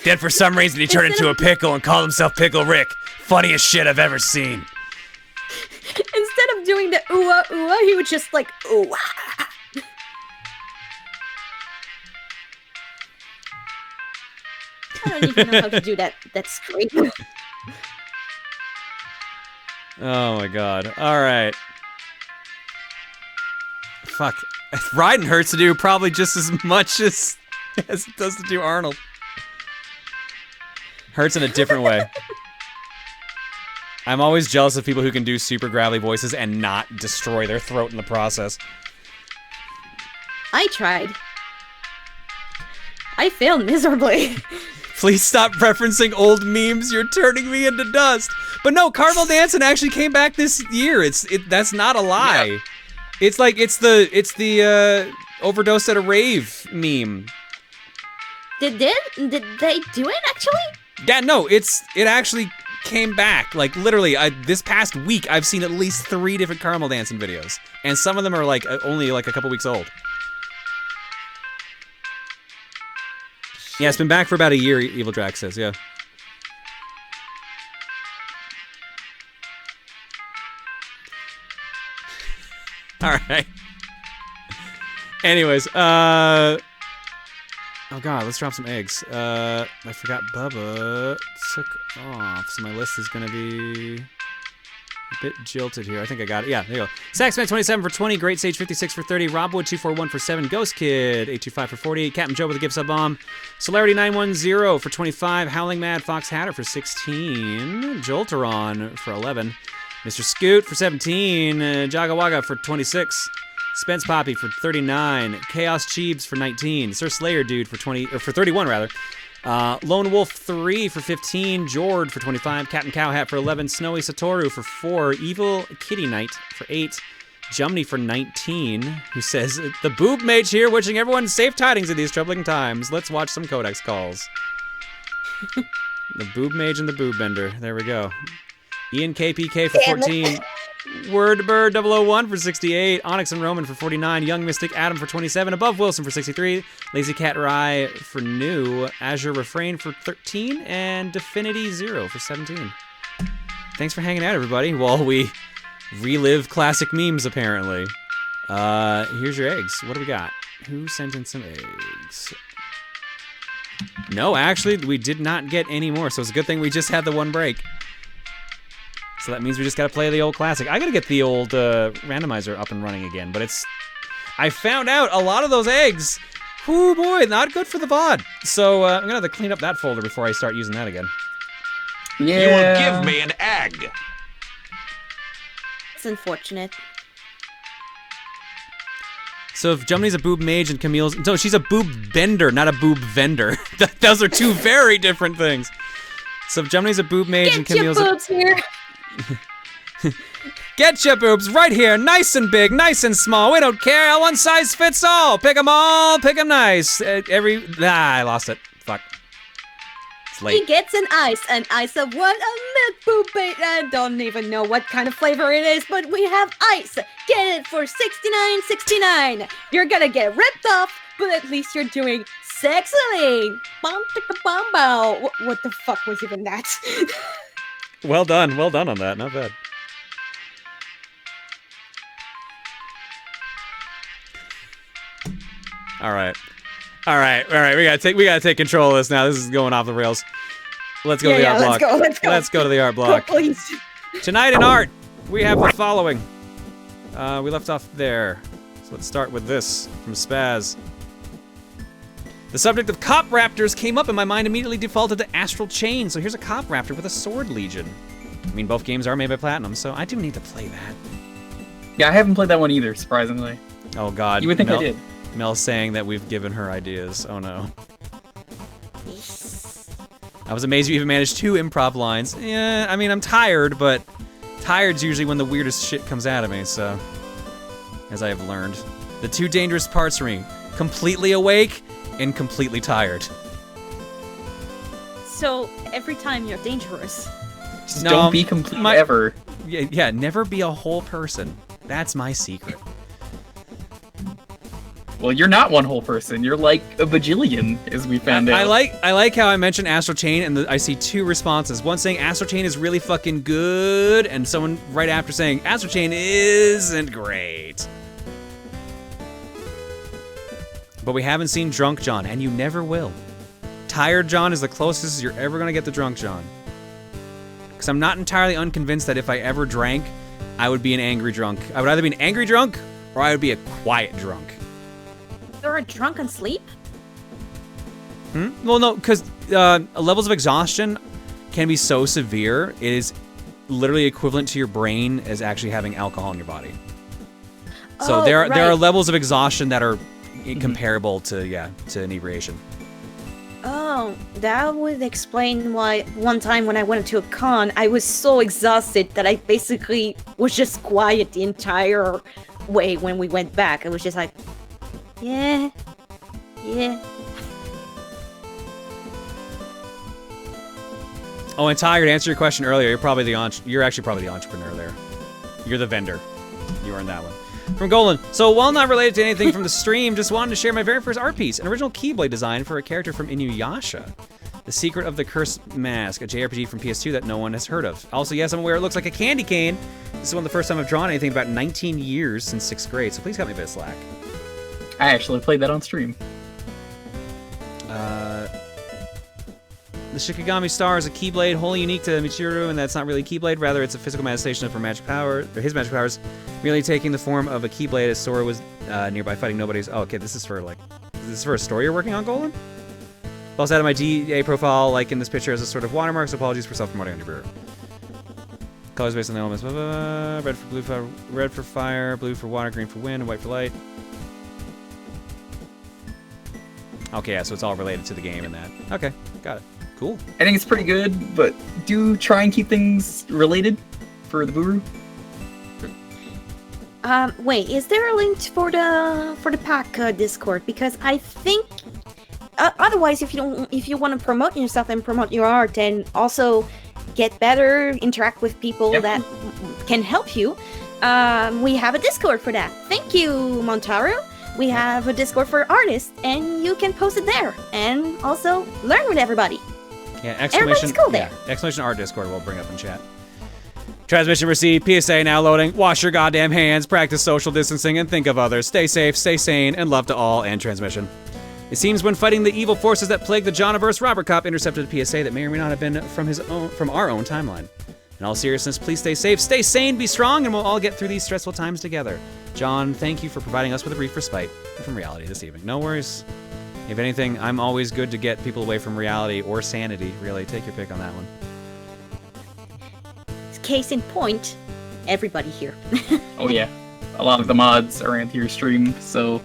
[SPEAKER 2] Then for some reason he turned into a pickle and called himself Pickle Rick. Funniest shit I've ever seen.
[SPEAKER 5] Instead of doing the ooh he would just like ooh. I don't even know how to do that scream.
[SPEAKER 2] Oh my god. Alright. Fuck. Raiden hurts to do probably just as much as it does to do Arnold. Hurts in a different way. I'm always jealous of people who can do super gravelly voices and not destroy their throat in the process.
[SPEAKER 5] I tried. I failed miserably.
[SPEAKER 2] Please stop referencing old memes. You're turning me into dust. But no, Caramel Dancin' actually came back this year. That's not a lie. Yeah. It's the overdose at a rave meme.
[SPEAKER 5] Did they do it actually?
[SPEAKER 2] Yeah, no, it actually came back. Like literally, this past week I've seen at least 3 different Caramel Dancin' videos, and some of them are like only like a couple weeks old. Yeah, it's been back for about a year, Evil Drax says, yeah. Alright. Anyways, oh god, let's drop some eggs. I forgot Bubba took off, so my list is gonna be a bit jilted here. I think I got it. Yeah, there you go. Saxman 27 for 20, Great Sage 56 for 30, Robwood 241 for 7, Ghost Kid 825 for 40, Captain Joe with a gift sub bomb, Celerity 910 for 25, Howling Mad Fox Hatter for 16, Jolteron for 11, Mr. Scoot for 17, Jagawaga for 26, Spence Poppy for 39, Chaos Cheebs for 19, Sir Slayer Dude for 31 rather. Lone Wolf 3 for 15, Jord for 25, Captain Cowhat for 11, Snowy Satoru for 4, Evil Kitty Knight for 8, Jumney for 19, who says, the boob mage here, wishing everyone safe tidings in these troubling times. Let's watch some Codecs calls. The boob mage and the boob bender. There we go. Ian KPK for 14. Wordbird 001 for 68. Onyx and Roman for 49. Young Mystic Adam for 27. Above Wilson for 63. Lazy Cat Rye for new. Azure Refrain for 13. And Definity 0 for 17. Thanks for hanging out, everybody, while we relive classic memes, apparently. Here's your eggs. What do we got? Who sent in some eggs? No, actually, we did not get any more, so it's a good thing we just had the one break. So that means we just gotta play the old classic. I gotta get the old randomizer up and running again, but it's... I found out a lot of those eggs, oh boy, not good for the VOD. So I'm gonna have to clean up that folder before I start using that again.
[SPEAKER 6] Yeah.
[SPEAKER 9] You will give me an egg.
[SPEAKER 5] It's unfortunate.
[SPEAKER 2] So if Jumney's a boob mage and Camille's... No, she's a boob bender, not a boob vendor. Those are two very different things. So if Jumney's a boob mage and Camille's...
[SPEAKER 5] Get your boobs here!
[SPEAKER 2] Get your boobs right here, nice and big, nice and small. We don't care, one size fits all. Pick them all, pick them nice. I lost it. Fuck. It's late.
[SPEAKER 5] He gets an ice of what? A milk boob bait. I don't even know what kind of flavor it is, but we have ice. Get it for $69.69. You're gonna get ripped off, but at least you're doing sexily. What the fuck was even that?
[SPEAKER 2] Well done on that, not bad. All right, we gotta take control of this now. This is going off the rails. Let's go to the art block. Let's go to the art block.
[SPEAKER 5] Go, please.
[SPEAKER 2] Tonight in art, we have the following. We left off there, so let's start with this from Spaz. The subject of cop raptors came up and my mind immediately defaulted to Astral Chain, so here's a cop raptor with a sword legion. I mean, both games are made by Platinum, so I do need to play that. Yeah,
[SPEAKER 6] I haven't played that one either, surprisingly.
[SPEAKER 2] Oh god.
[SPEAKER 6] You would think I did.
[SPEAKER 2] Mel's saying that we've given her ideas. Oh no. I was amazed you even managed 2 improv lines. Yeah, I mean, I'm tired, but tired's usually when the weirdest shit comes out of me, so... As I have learned. The 2 dangerous parts for me. Completely awake and completely tired.
[SPEAKER 5] So, every time you're dangerous.
[SPEAKER 6] Just don't be complete ever.
[SPEAKER 2] Yeah, never be a whole person. That's my secret.
[SPEAKER 6] Well, you're not one whole person. You're like a bajillion, as we found out.
[SPEAKER 2] I like how I mentioned Astral Chain, and I see 2 responses. One saying Astral Chain is really fucking good, and someone right after saying Astral Chain isn't great. But we haven't seen Drunk John, and you never will. Tired John is the closest you're ever gonna get to Drunk John. Because I'm not entirely unconvinced that if I ever drank, I would be an angry drunk. I would either be an angry drunk, or I would be a quiet drunk.
[SPEAKER 5] You're a drunk on sleep?
[SPEAKER 2] Well, no, because levels of exhaustion can be so severe, it is literally equivalent to your brain as actually having alcohol in your body. So there are levels of exhaustion that are comparable to inebriation.
[SPEAKER 5] Oh, that would explain why one time when I went to a con, I was so exhausted that I basically was just quiet the entire way when we went back. I was just like, yeah.
[SPEAKER 2] Oh, and Tiger, to answer your question earlier, you're actually probably the entrepreneur there. You're the vendor. You earned that one. From Golan. So, while not related to anything from the stream, just wanted to share my very first art piece, an original Keyblade design for a character from Inuyasha. The Secret of the Cursed Mask, a JRPG from PS2 that no one has heard of. Also, yes, I'm aware it looks like a candy cane. This is one of the first time I've drawn anything about 19 years since 6th grade, so please cut me a bit of slack.
[SPEAKER 6] I actually played that on stream.
[SPEAKER 2] The Shikigami Star is a Keyblade wholly unique to Michiru, and that's not really a Keyblade, rather it's a physical manifestation of her magic power, or his magic powers, merely taking the form of a Keyblade as Sora was nearby fighting nobodies. Oh, okay, this is for a story you're working on, Golan? Also added my DA profile, like in this picture, as a sort of watermark, so apologies for self-promoting on your bureau. Colors based on the elements, red for fire, blue for water, green for wind, and white for light. Okay, yeah, so it's all related to the game and that. Okay, got it. Cool.
[SPEAKER 6] I think it's pretty good, but do try and keep things related for the Buru.
[SPEAKER 5] Wait, is there a link for the pack Discord? Because I think otherwise, if you want to promote yourself and promote your art, and also get better, interact with people that can help you, we have a Discord for that. Thank you, Montaru. We have a Discord for artists, and you can post it there, and also learn with everybody.
[SPEAKER 2] Yeah,
[SPEAKER 5] Everybody's cool there.
[SPEAKER 2] Yeah, exclamation art Discord we'll bring up in chat. Transmission received. PSA now loading. Wash your goddamn hands. Practice social distancing and think of others. Stay safe, stay sane, and love to all. And transmission. It seems when fighting the evil forces that plague the Johniverse, Robert Kopp intercepted a PSA that may or may not have been from our own timeline. In all seriousness, please stay safe, stay sane, be strong, and we'll all get through these stressful times together. John, thank you for providing us with a brief respite from reality this evening. No worries. If anything, I'm always good to get people away from reality or sanity. Really, take your pick on that one.
[SPEAKER 5] Case in point, everybody here.
[SPEAKER 6] Oh yeah, a lot of the mods are into your stream, so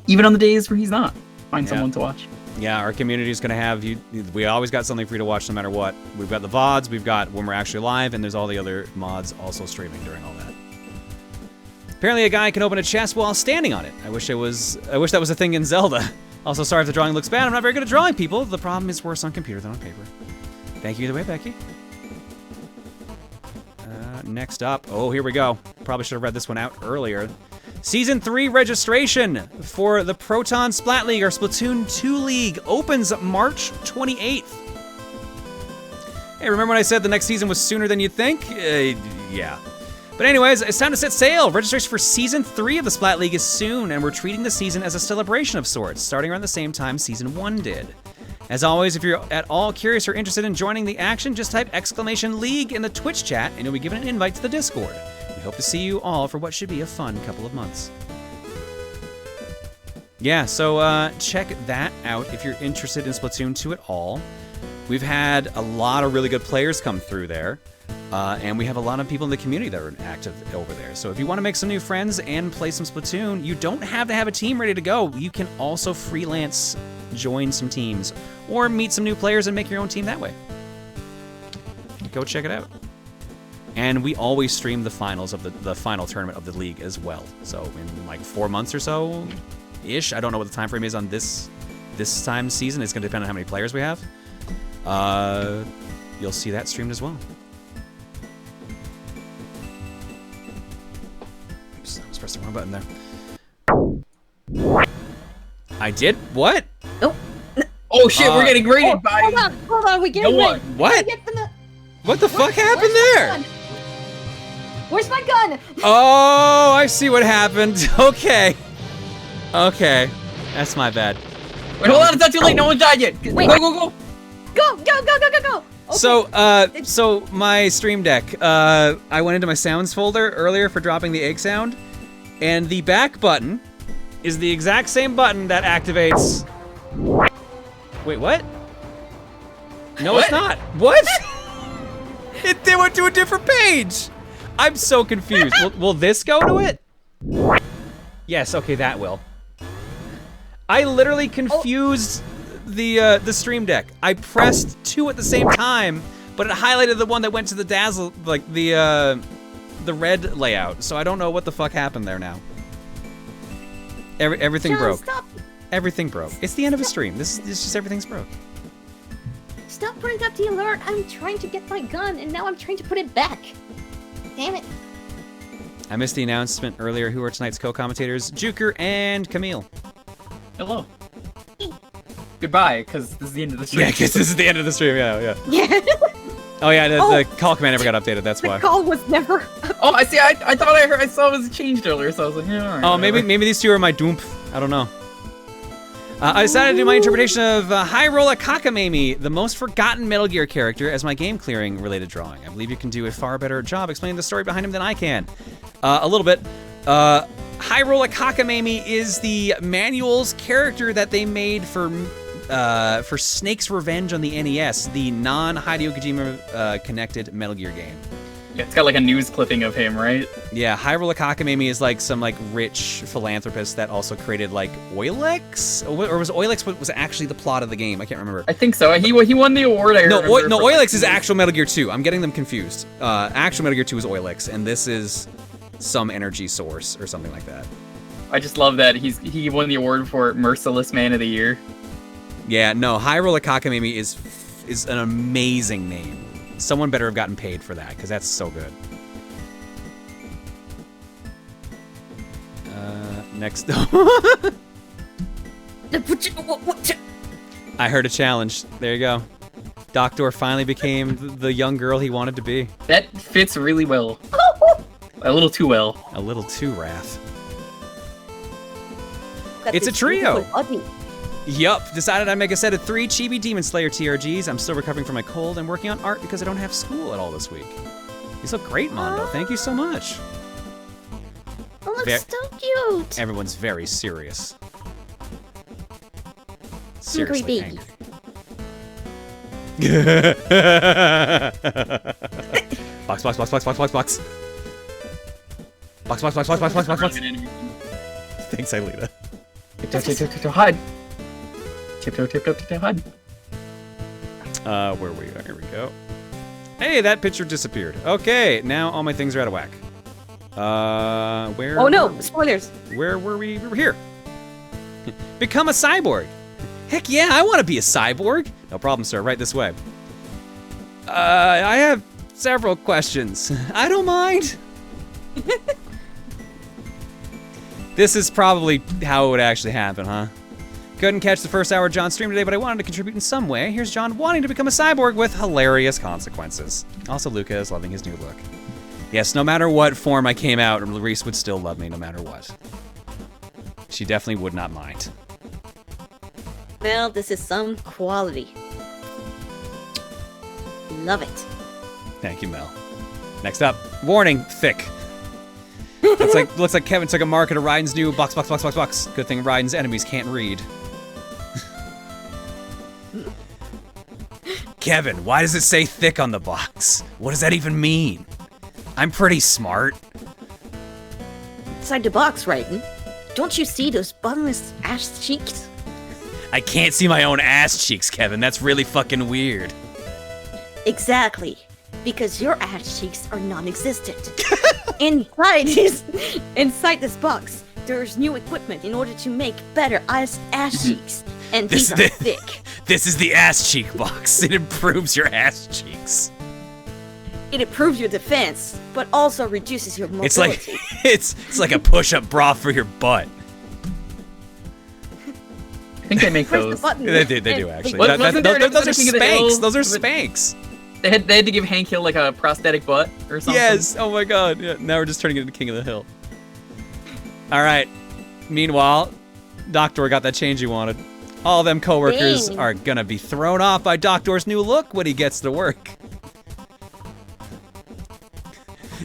[SPEAKER 6] even on the days where he's not, find someone to watch.
[SPEAKER 2] Yeah, our community is going to have you. We always got something for you to watch no matter what. We've got the VODs, we've got when we're actually live, and there's all the other mods also streaming during all that. Apparently a guy can open a chest while standing on it. I wish that was a thing in Zelda. Also, sorry if the drawing looks bad. I'm not very good at drawing people. The problem is worse on computer than on paper. Thank you either way, Becky. Next up, oh, here we go. Probably should have read this one out earlier. Season 3 registration for the Proton Splat League or Splatoon 2 League opens March 28th. Hey, remember when I said the next season was sooner than you'd think? Yeah. But anyways, it's time to set sail. Registration for Season 3 of the Splat League is soon, and we're treating the season as a celebration of sorts, starting around the same time Season 1 did. As always, if you're at all curious or interested in joining the action, just type !League in the Twitch chat, and you'll be given an invite to the Discord. We hope to see you all for what should be a fun couple of months. Yeah, so check that out if you're interested in Splatoon 2 at all. We've had a lot of really good players come through there, and we have a lot of people in the community that are active over there. So if you want to make some new friends and play some Splatoon, you don't have to have a team ready to go. You can also freelance, join some teams, or meet some new players and make your own team that way. Go check it out. And we always stream the finals of the final tournament of the league as well. So in like 4 months or so ish, I don't know what the time frame is on this time season. It's going to depend on how many players we have. You'll see that streamed as well. Oops, I was pressing the wrong button there. I did? What?
[SPEAKER 5] Oh.
[SPEAKER 6] Oh shit, we're getting graded by...
[SPEAKER 5] Hold on, we get it.
[SPEAKER 2] What? What the fuck happened there?
[SPEAKER 5] Where's my gun?
[SPEAKER 2] Oh, I see what happened. Okay. Okay. That's my bad.
[SPEAKER 6] Wait, hold on, it's not too late, no one died yet.
[SPEAKER 5] Wait.
[SPEAKER 6] Go.
[SPEAKER 5] Go. Okay.
[SPEAKER 2] So my Stream Deck, I went into my sounds folder earlier for dropping the egg sound, and the back button is the exact same button that activates... Wait, what? No,
[SPEAKER 6] what?
[SPEAKER 2] It's not. What? They went to a different page. I'm so confused. Will this go to it? Yes, okay, that will. I literally confused the Stream Deck. I pressed 2 at the same time, but it highlighted the one that went to the dazzle, like the red layout. So I don't know what the fuck happened there now. Everything
[SPEAKER 5] John,
[SPEAKER 2] broke.
[SPEAKER 5] Stop.
[SPEAKER 2] Everything broke. It's the end of a stream. This is just everything's broke.
[SPEAKER 5] Stop putting up the alert. I'm trying to get my gun, and now I'm trying to put it back. Damn it.
[SPEAKER 2] I missed the announcement earlier. Who are tonight's co-commentators? Juker and Camille.
[SPEAKER 6] Hello. Goodbye, because this is the end of the stream.
[SPEAKER 2] Yeah, because this is the end of the stream. Yeah.
[SPEAKER 5] Yeah.
[SPEAKER 2] Oh yeah, the call command never got updated. That's why.
[SPEAKER 5] The call was never.
[SPEAKER 6] Oh, I see. I thought I saw it was changed earlier, so I was like, yeah, all right.
[SPEAKER 2] Oh, maybe these two are my Doomp. I don't know. I decided to do my interpretation of Hyrule Kakamami, the most forgotten Metal Gear character, as my game clearing related drawing. I believe you can do a far better job explaining the story behind him than I can. A little bit. Hyrule Kakamami is the manual's character that they made for Snake's Revenge on the NES, the non-Hideo Kojima connected Metal Gear game.
[SPEAKER 6] Yeah, it's got like a news clipping of him, right?
[SPEAKER 2] Yeah, Hyrule Kakamami is like some like rich philanthropist that also created like Oilex, or was Oilex what was actually the plot of the game? I can't remember.
[SPEAKER 6] I think so. He won the award.
[SPEAKER 2] No, Oilex is actual Metal Gear 2. I'm getting them confused. Actual Metal Gear 2 is Oilex, and this is some energy source or something like that.
[SPEAKER 6] I just love that he won the award for Merciless Man of the Year.
[SPEAKER 2] Yeah, no, Hyrule Kakamimi is an amazing name. Someone better have gotten paid for that, because that's so good. Next. I heard a challenge. There you go. Doctor finally became the young girl he wanted to be.
[SPEAKER 6] That fits really well. A little too well.
[SPEAKER 2] A little too, Wrath.
[SPEAKER 5] Got
[SPEAKER 2] It's a
[SPEAKER 5] this
[SPEAKER 2] trio.
[SPEAKER 5] beautiful body.
[SPEAKER 2] Yup, decided I'd make a set of 3 Chibi Demon Slayer TRGs. I'm still recovering from my cold and working on art because I don't have school at all this week. You look great, Mondo. Thank you so much.
[SPEAKER 5] Oh, looks so cute.
[SPEAKER 2] Everyone's very serious.
[SPEAKER 5] Hungry
[SPEAKER 2] Seriously,
[SPEAKER 5] babies.
[SPEAKER 2] Box. Box. Thanks, Aelita.
[SPEAKER 6] Tiptoe, hide. Tiptoe, hide.
[SPEAKER 2] Where we are? Here we go. Hey, that picture disappeared. Okay, now all my things are out of whack. Where?
[SPEAKER 5] Oh no, spoilers.
[SPEAKER 2] Where were we? We were here. Become a cyborg. Heck yeah, I want to be a cyborg. No problem, sir. Right this way. I have several questions. I don't mind. This is probably how it would actually happen, huh? Couldn't catch the first hour of John's stream today, but I wanted to contribute in some way. Here's John wanting to become a cyborg with hilarious consequences. Also, Luca is loving his new look. Yes, no matter what form I came out, Reese would still love me no matter what. She definitely would not mind.
[SPEAKER 5] Well, this is some quality. Love it.
[SPEAKER 2] Thank you, Mel. Next up, warning, thick. looks like Kevin took a mark at Raiden's new box. Good thing Raiden's enemies can't read. Kevin, why does it say thick on the box? What does that even mean? I'm pretty smart.
[SPEAKER 5] Inside the box, Raiden. Don't you see those bottomless ass cheeks?
[SPEAKER 2] I can't see my own ass cheeks, Kevin. That's really fucking weird.
[SPEAKER 5] Exactly. Because your ass cheeks are non-existent. Inside this box, there's new equipment in order to make better ass cheeks. And these are thick.
[SPEAKER 2] This is the ass cheek box. It improves your ass cheeks.
[SPEAKER 5] It improves your defense, but also reduces your mobility.
[SPEAKER 2] It's like a push-up bra for your butt.
[SPEAKER 6] I think they make
[SPEAKER 5] Press
[SPEAKER 6] those.
[SPEAKER 5] the button.
[SPEAKER 2] They do actually.
[SPEAKER 6] Wasn't there
[SPEAKER 2] Those are
[SPEAKER 6] another King of the Hill?
[SPEAKER 2] Spanx. Those are Spanx.
[SPEAKER 6] They had to give Hank Hill like a prosthetic butt or something.
[SPEAKER 2] Yes. Oh my God. Yeah. Now we're just turning it into King of the Hill. All right. Meanwhile, Doctor got that change he wanted. All them coworkers are gonna be thrown off by Doctor's new look when he gets to work.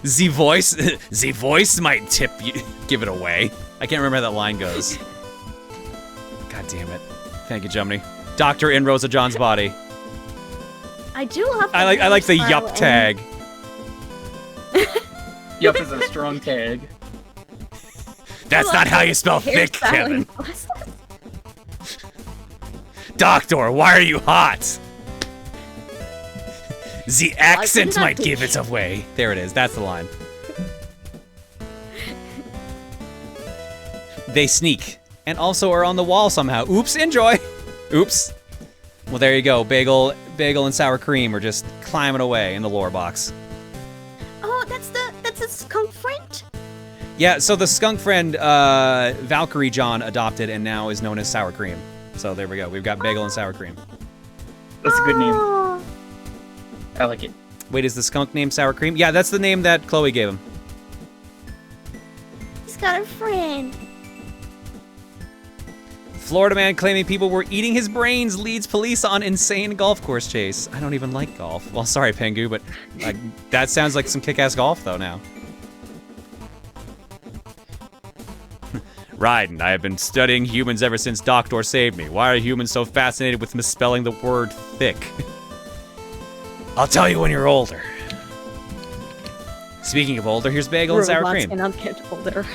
[SPEAKER 2] The voice might give it away. I can't remember how that line goes. God damn it. Thank you, Jumny. Doctor in Rosa John's body.
[SPEAKER 5] I do love
[SPEAKER 2] I like the yup tag.
[SPEAKER 6] Yup is a strong tag.
[SPEAKER 2] That's not how you spell thick, Kevin. Doctor, why are you hot? The accent might give it away. There it is. That's the line. They sneak and also are on the wall somehow. Oops, enjoy. Oops. Well, there you go. Bagel and sour cream are just climbing away in the lore box.
[SPEAKER 5] Oh, that's a skunk friend?
[SPEAKER 2] Yeah, so the skunk friend Valkyrie John adopted and now is known as sour cream. So there we go. We've got Bagel and sour cream.
[SPEAKER 6] That's a good name.
[SPEAKER 5] Oh.
[SPEAKER 6] I like it.
[SPEAKER 2] Wait, is the skunk named sour cream? Yeah, that's the name that Chloe gave him.
[SPEAKER 5] He's got a friend.
[SPEAKER 2] Florida man claiming people were eating his brains leads police on insane golf course chase. I don't even like golf. Well, sorry, Pengu, but that sounds like some kick-ass golf, though, now. Raiden, I have been studying humans ever since Doctor saved me. Why are humans so fascinated with misspelling the word thick? I'll tell you when you're older. Speaking of older, here's Bagel and sour cream.
[SPEAKER 5] And I'll get older.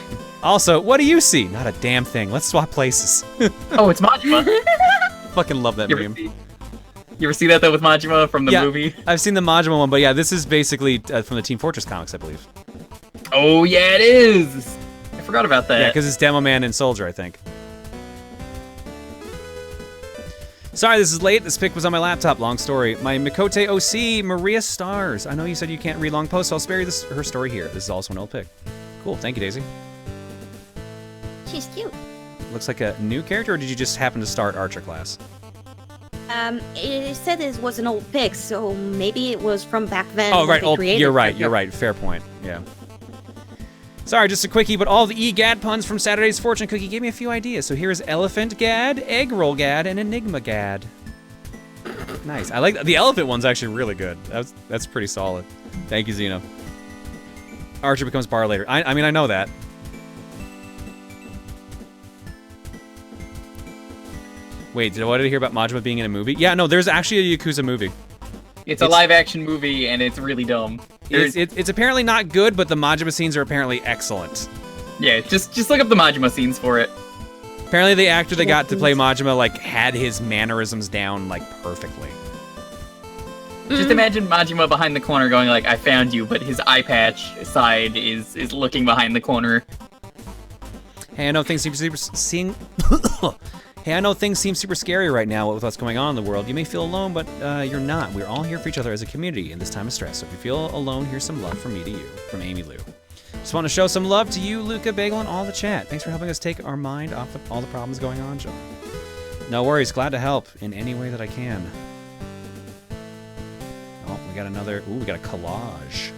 [SPEAKER 2] Also, what do you see? Not a damn thing. Let's swap places.
[SPEAKER 6] Oh, it's Majima.
[SPEAKER 2] Fucking love that meme.
[SPEAKER 6] You ever see that, though, with Majima from the movie?
[SPEAKER 2] I've seen the Majima one, but yeah, this is basically from the Team Fortress comics, I believe.
[SPEAKER 6] Oh, yeah, it is! I forgot about that.
[SPEAKER 2] Yeah, because it's Demo Man and Soldier, I think. Sorry, this is late. This pic was on my laptop. Long story. My Mikote OC, Maria Stars. I know you said you can't read long posts, so I'll spare you her story here. This is also an old pic. Cool. Thank you, Daisy.
[SPEAKER 5] She's cute.
[SPEAKER 2] Looks like a new character, or did you just happen to start Archer class?
[SPEAKER 5] It said it was an old pic, so maybe it was from back then.
[SPEAKER 2] Oh, right.
[SPEAKER 5] They created
[SPEAKER 2] You're right.
[SPEAKER 5] it.
[SPEAKER 2] You're right. Fair point. Yeah. Sorry, just a quickie, but all the EGAD puns from Saturday's Fortune Cookie gave me a few ideas. So here's Elephant Gad, Egg Roll Gad, and Enigma Gad. Nice. I like the elephant one's actually really good. That's pretty solid. Thank you, Xeno. Archer becomes bar later. I mean, I know that. Wait, what did I hear about Majima being in a movie? Yeah, no, there's actually a Yakuza movie.
[SPEAKER 6] It's a live-action movie, and it's really dumb.
[SPEAKER 2] It's apparently not good, but the Majima scenes are apparently excellent.
[SPEAKER 6] Yeah, just look up the Majima scenes for it.
[SPEAKER 2] Apparently the actor that got to play Majima, like, had his mannerisms down, like, perfectly.
[SPEAKER 6] Just imagine Majima behind the corner going like, I found you, but his eye patch side is looking behind the corner.
[SPEAKER 2] Hey, I know things seem Hey, I know things seem super scary right now with what's going on in the world. You may feel alone, but you're not. We're all here for each other as a community in this time of stress. So if you feel alone, here's some love from me to you, from Amy Lou. Just want to show some love to you, Luca, Bagel, and all the chat. Thanks for helping us take our mind off all the problems going on, John. No worries. Glad to help in any way that I can. Oh, we got another... Ooh, we got a collage.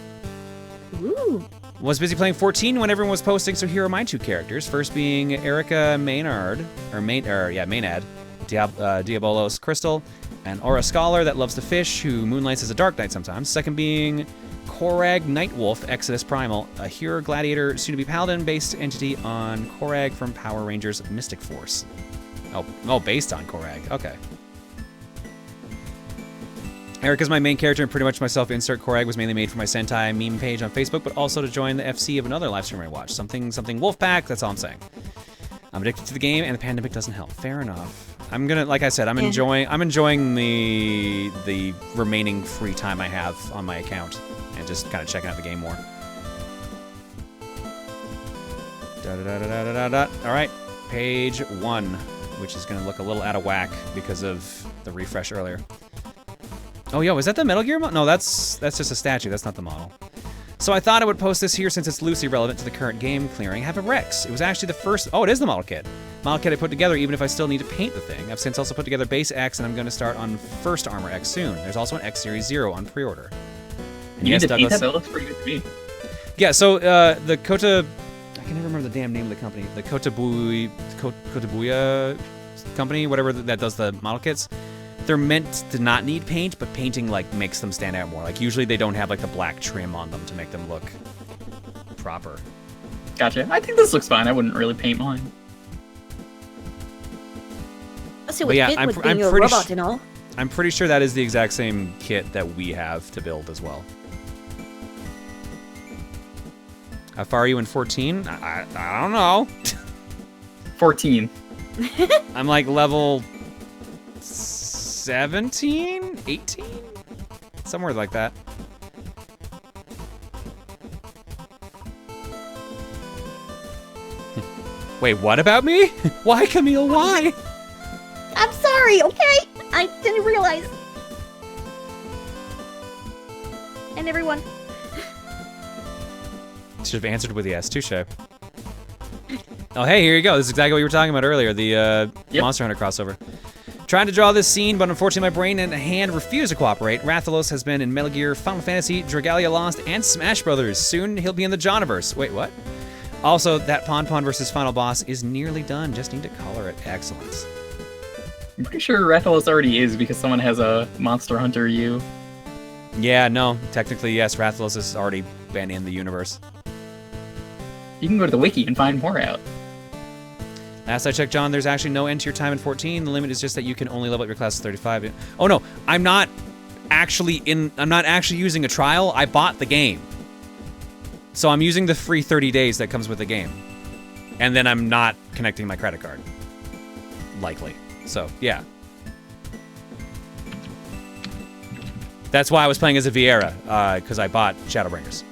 [SPEAKER 5] Ooh.
[SPEAKER 2] Was busy playing 14 when everyone was posting, so here are my two characters. First being Erica Maynard, Maynad, Diabolos Crystal, an Aura Scholar that loves to fish, who moonlights as a Dark Knight sometimes. Second being Korag Nightwolf, Exodus Primal, a hero gladiator, soon-to-be paladin-based entity on Korag from Power Rangers Mystic Force. Oh, based on Korag. Okay. Erica's my main character, and pretty much myself. Insert Korag was mainly made for my Sentai meme page on Facebook, but also to join the FC of another live stream I watch. Something Wolfpack, that's all I'm saying. I'm addicted to the game, and the pandemic doesn't help. Fair enough. I'm gonna, like I said, I'm enjoying the remaining free time I have on my account, and just kind of checking out the game more. All right, page 1, which is gonna look a little out of whack because of the refresh earlier. Oh, yo, is that the Metal Gear model? No, that's just a statue. That's not the model. So I thought I would post this here since it's loosely relevant to the current game clearing. I have a Rex. It was actually the first... Oh, it is the model kit. Model kit I put together even if I still need to paint the thing. I've since also put together base X, and I'm going to start on first Armor X soon. There's also an X Series 0 on pre-order.
[SPEAKER 6] You need to paint that? That looks pretty good to me.
[SPEAKER 2] Yeah, so the Kota... I can never remember the damn name of the company. The Kotabuya company, whatever that does the model kits. They're meant to not need paint, but painting like makes them stand out more. Like usually they don't have like the black trim on them to make them look proper.
[SPEAKER 6] Gotcha. I think this looks fine. I wouldn't really paint mine.
[SPEAKER 5] Plus it was good with being a robot and all.
[SPEAKER 2] I'm pretty sure that is the exact same kit that we have to build as well. How far are you in 14? I don't know.
[SPEAKER 6] 14.
[SPEAKER 2] I'm like level 17? 18? Somewhere like that. Wait, what about me? Why, Camille, why?
[SPEAKER 5] I'm sorry, okay? I didn't realize. And everyone.
[SPEAKER 2] Should have answered with yes. Touche. Oh, hey, here you go. This is exactly what you were talking about earlier, the Monster Hunter crossover. Trying to draw this scene, but unfortunately my brain and hand refuse to cooperate. Rathalos has been in Metal Gear, Final Fantasy, Dragalia Lost, and Smash Brothers. Soon he'll be in the Johniverse. Wait, what? Also, that Pon versus Final Boss is nearly done. Just need to color it. Excellent.
[SPEAKER 6] I'm pretty sure Rathalos already is because someone has a Monster Hunter U.
[SPEAKER 2] Yeah, no. Technically, yes. Rathalos has already been in the universe.
[SPEAKER 6] You can go to the wiki and find more out.
[SPEAKER 2] Last I checked, John, there's actually no end to your time in 14. The limit is just that you can only level up your class to 35. Oh no, I'm not actually using a trial. I bought the game. So I'm using the free 30 days that comes with the game. And then I'm not connecting my credit card. Likely. So, yeah. That's why I was playing as a Vieira, because I bought Shadowbringers.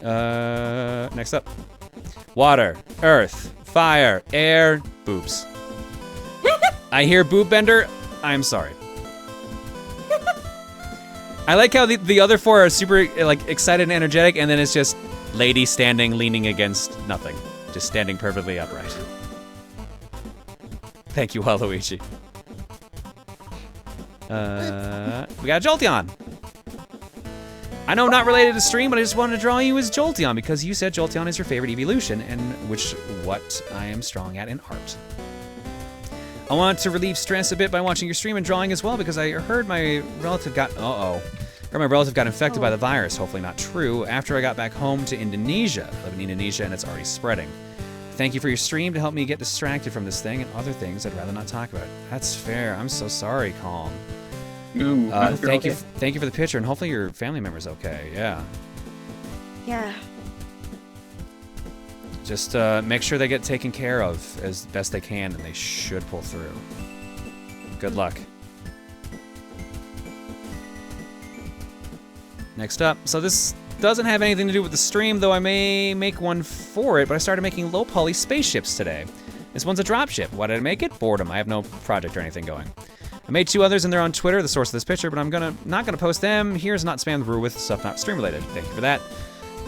[SPEAKER 2] Next up. Water, earth, fire, air, boobs. I hear boob bender. I'm sorry. I like how the other four are super like excited and energetic, and then it's just lady standing, leaning against nothing, just standing perfectly upright. Thank you, Waluigi. We got Jolteon. I know not related to stream, but I just wanted to draw you as Jolteon because you said Jolteon is your favorite evolution, and what I am strong at in art. I want to relieve stress a bit by watching your stream and drawing as well because I heard my relative got infected by the virus. Hopefully not true. After I got back home to Indonesia. I live in Indonesia and it's already spreading. Thank you for your stream to help me get distracted from this thing and other things I'd rather not talk about. That's fair. I'm so sorry, Calm.
[SPEAKER 6] Ooh,
[SPEAKER 2] thank you for the picture, and hopefully your family member's okay. Yeah.
[SPEAKER 5] Yeah.
[SPEAKER 2] Just make sure they get taken care of as best they can, and they should pull through. Good luck. Next up. So this doesn't have anything to do with the stream, though I may make one for it, but I started making low-poly spaceships today. This one's a dropship. Why did I make it? Boredom. I have no project or anything going. I made 2 others and they're on Twitter, the source of this picture, but I'm not gonna post them. Here's not spam the brew with stuff not stream related. Thank you for that.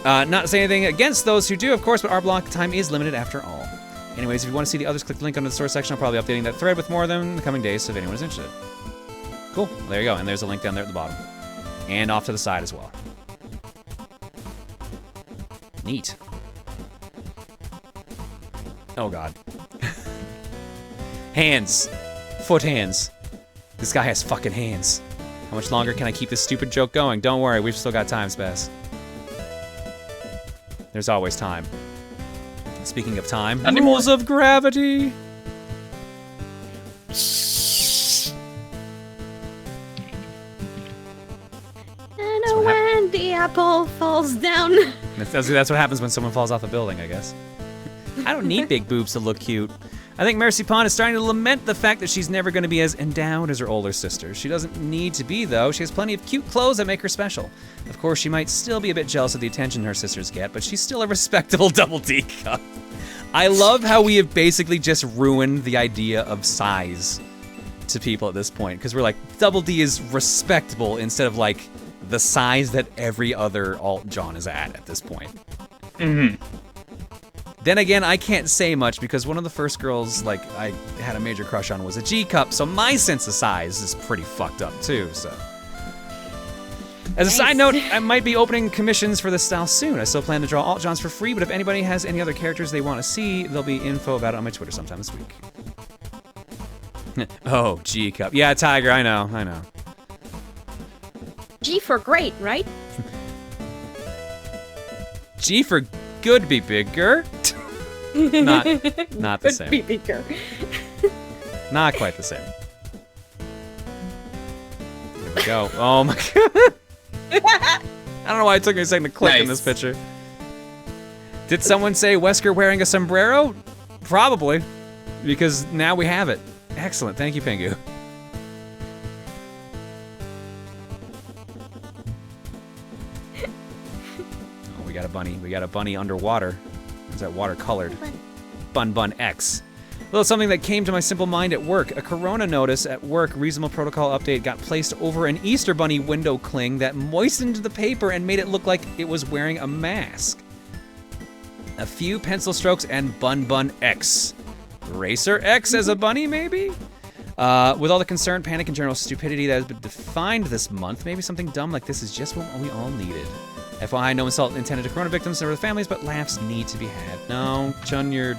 [SPEAKER 2] Not to say anything against those who do, of course, but our block time is limited after all. Anyways, if you want to see the others, click the link under the source section. I'll probably be updating that thread with more of them in the coming days, so if anyone is interested. Cool. Well, there you go. And there's a link down there at the bottom. And off to the side as well. Neat. Oh, God. Hands. Foot hands. This guy has fucking hands. How much longer can I keep this stupid joke going? Don't worry, we've still got time, Spaz. There's always time. Speaking of time, rules of gravity.
[SPEAKER 5] And when the apple falls down.
[SPEAKER 2] That's what happens when someone falls off a building, I guess. I don't need big boobs to look cute. I think Mercy Pond is starting to lament the fact that she's never going to be as endowed as her older sister. She doesn't need to be, though. She has plenty of cute clothes that make her special. Of course, she might still be a bit jealous of the attention her sisters get, but she's still a respectable double D cup. I love how we have basically just ruined the idea of size to people at this point, because we're like, double D is respectable instead of like the size that every other alt John is at this point.
[SPEAKER 6] Mm-hmm.
[SPEAKER 2] Then again, I can't say much because one of the first girls like I had a major crush on was a G cup, so my sense of size is pretty fucked up too, so. As a side note, I might be opening commissions for this style soon. I still plan to draw alt Johns for free, but if anybody has any other characters they want to see, there'll be info about it on my Twitter sometime this week. Oh, G cup. Yeah, Tiger, I know.
[SPEAKER 5] G for great, right?
[SPEAKER 2] G for good be bigger. Not the same.
[SPEAKER 5] Be bigger.
[SPEAKER 2] Not quite the same. Here we go. Oh my god. I don't know why it took me a second to click in this picture. Did someone say Wesker wearing a sombrero? Probably. Because now we have it. Excellent. Thank you, Pingu. Oh, we got a bunny. We got a bunny underwater. Is that watercolored? Bun X. A little something that came to my simple mind at work. A corona notice at work reasonable protocol update got placed over an Easter bunny window cling that moistened the paper and made it look like it was wearing a mask. A few pencil strokes and Bun X. Racer X as a bunny, maybe? With all the concern, panic, and general stupidity that has been defined this month, maybe something dumb like this is just what we all needed. FYI, no insult intended to corona victims or their families, but laughs need to be had. No, Chun, you're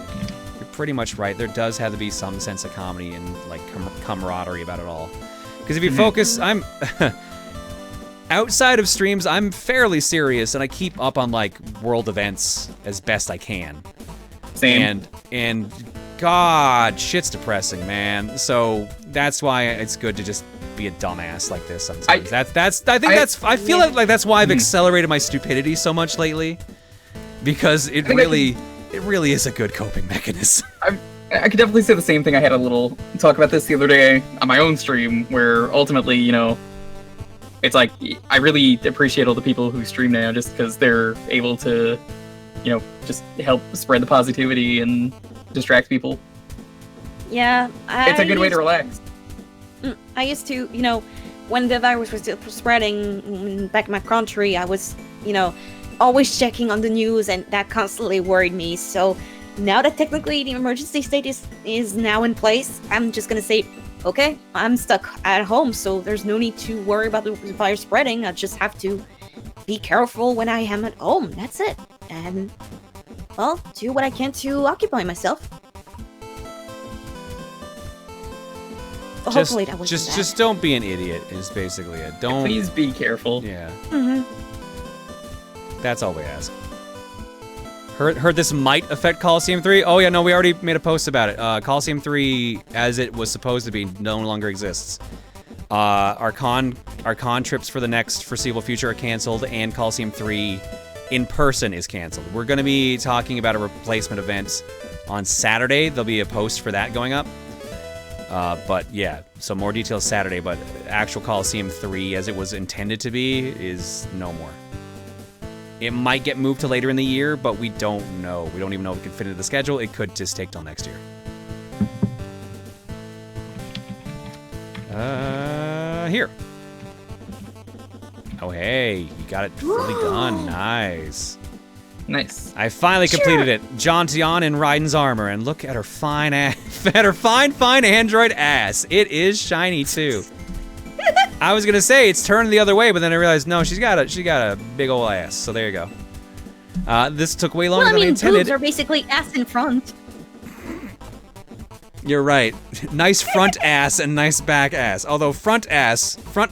[SPEAKER 2] pretty much right. There does have to be some sense of comedy and like camaraderie about it all. Because if you focus, I'm outside of streams, I'm fairly serious and I keep up on like world events as best I can.
[SPEAKER 6] Same.
[SPEAKER 2] And God, shit's depressing, man. So that's why it's good to just be a dumbass like this sometimes. I feel like that's why I've accelerated my stupidity so much lately, because it really is a good coping mechanism.
[SPEAKER 6] I could definitely say the same thing. I had a little talk about this the other day on my own stream, where ultimately, you know, it's like, I really appreciate all the people who stream now just because they're able to, just help spread the positivity and distract people.
[SPEAKER 5] Yeah.
[SPEAKER 6] It's a good way to relax.
[SPEAKER 5] I used to, when the virus was still spreading back in my country, I was, always checking on the news, and that constantly worried me. So now that technically the emergency state is now in place, I'm just gonna say, okay, I'm stuck at home, so there's no need to worry about the virus spreading. I just have to be careful when I am at home. That's it. And, well, do what I can to occupy myself. Hopefully that wasn't bad.
[SPEAKER 2] Just don't be an idiot is basically it. Don't.
[SPEAKER 6] Please be careful.
[SPEAKER 2] Yeah.
[SPEAKER 5] Mm-hmm.
[SPEAKER 2] That's all we ask. Heard this might affect Coliseum 3? Oh yeah, no, we already made a post about it. Coliseum 3, as it was supposed to be, no longer exists. Our con trips for the next foreseeable future are canceled, and Coliseum 3 in person is canceled. We're going to be talking about a replacement event on Saturday. There'll be a post for that going up. But yeah, so more details Saturday, but actual Coliseum 3, as it was intended to be, is no more. It might get moved to later in the year, but we don't know. We don't even know if it can fit into the schedule. It could just take till next year. Here. Oh, hey, you got it fully done. Nice.
[SPEAKER 6] Nice.
[SPEAKER 2] I finally completed it. Jaunty on in Raiden's armor, and look at her fine ass, at her fine android ass. It is shiny too. I was gonna say it's turned the other way, but then I realized no, she got a big ol' ass. So there you go. This took way longer than I intended.
[SPEAKER 5] Boobs are basically ass in front.
[SPEAKER 2] You're right. Nice front ass and nice back ass. Although front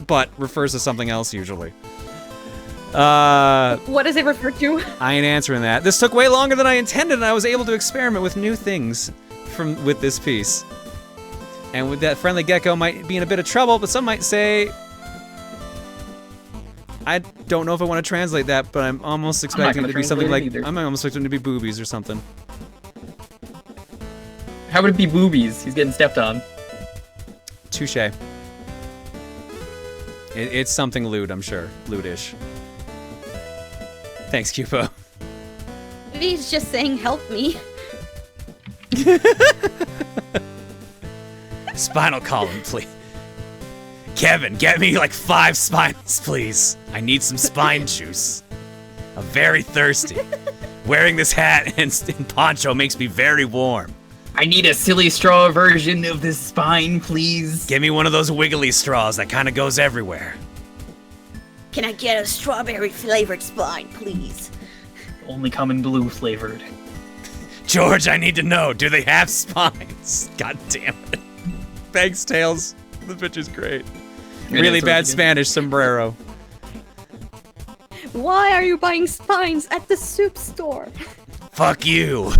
[SPEAKER 2] butt refers to something else usually.
[SPEAKER 5] What does it refer to?
[SPEAKER 2] I ain't answering that. This took way longer than I intended, and I was able to experiment with new things with this piece. And with that, Friendly Gecko might be in a bit of trouble, but some might say... I don't know if I want to translate that, but I'm almost expecting it to be something like... I'm almost expecting it to be boobies or something.
[SPEAKER 6] How would it be boobies? He's getting stepped on.
[SPEAKER 2] Touché. It's something lewd, I'm sure. Lewdish. Thanks, Cupo.
[SPEAKER 5] Maybe he's just saying, help me.
[SPEAKER 2] Spinal column, please. Kevin, get me like 5 spinals, please. I need some spine juice. I'm very thirsty. Wearing this hat and poncho makes me very warm.
[SPEAKER 6] I need a silly straw version of this spine, please.
[SPEAKER 2] Give me one of those wiggly straws that kind of goes everywhere.
[SPEAKER 5] Can I get a strawberry flavored spine, please?
[SPEAKER 6] Only come in blue flavored.
[SPEAKER 2] George, I need to know, do they have spines? God damn it. Thanks, Tails. The picture's great. Really bad Spanish sombrero.
[SPEAKER 5] Why are you buying spines at the soup store?
[SPEAKER 2] Fuck you.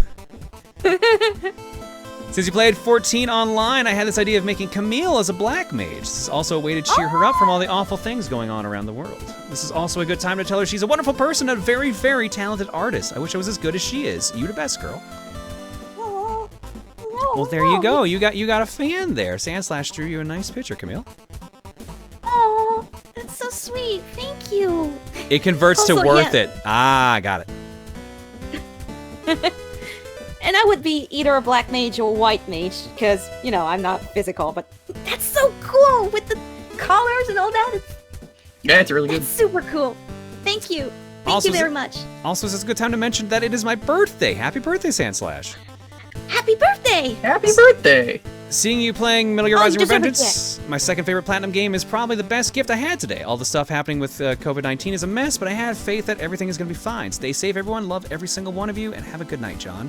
[SPEAKER 2] Since you played 14 online, I had this idea of making Camille as a black mage. This is also a way to cheer her up from all the awful things going on around the world. This is also a good time to tell her she's a wonderful person and a very, very talented artist. I wish I was as good as she is. You the best, girl. Well, there you go. You got a fan there. Sandslash drew you a nice picture, Camille.
[SPEAKER 5] Oh, that's so sweet. Thank you.
[SPEAKER 2] It converts
[SPEAKER 5] Also,
[SPEAKER 2] to worth it. Ah, got it.
[SPEAKER 5] And I would be either a black mage or a white mage, because, I'm not physical, but that's so cool with the colors and all that.
[SPEAKER 6] Yeah, it's really good.
[SPEAKER 5] It's super cool. Thank you. Thank you very much.
[SPEAKER 2] Also, it's a good time to mention that it is my birthday. Happy birthday, Sandslash.
[SPEAKER 5] Happy birthday!
[SPEAKER 6] Happy birthday!
[SPEAKER 2] Seeing you playing Metal Gear Rising
[SPEAKER 5] deserve
[SPEAKER 2] Revengeance, my second favorite Platinum game, is probably the best gift I had today. All the stuff happening with COVID-19 is a mess, but I have faith that everything is going to be fine. Stay safe, everyone. Love every single one of you, and have a good night, John.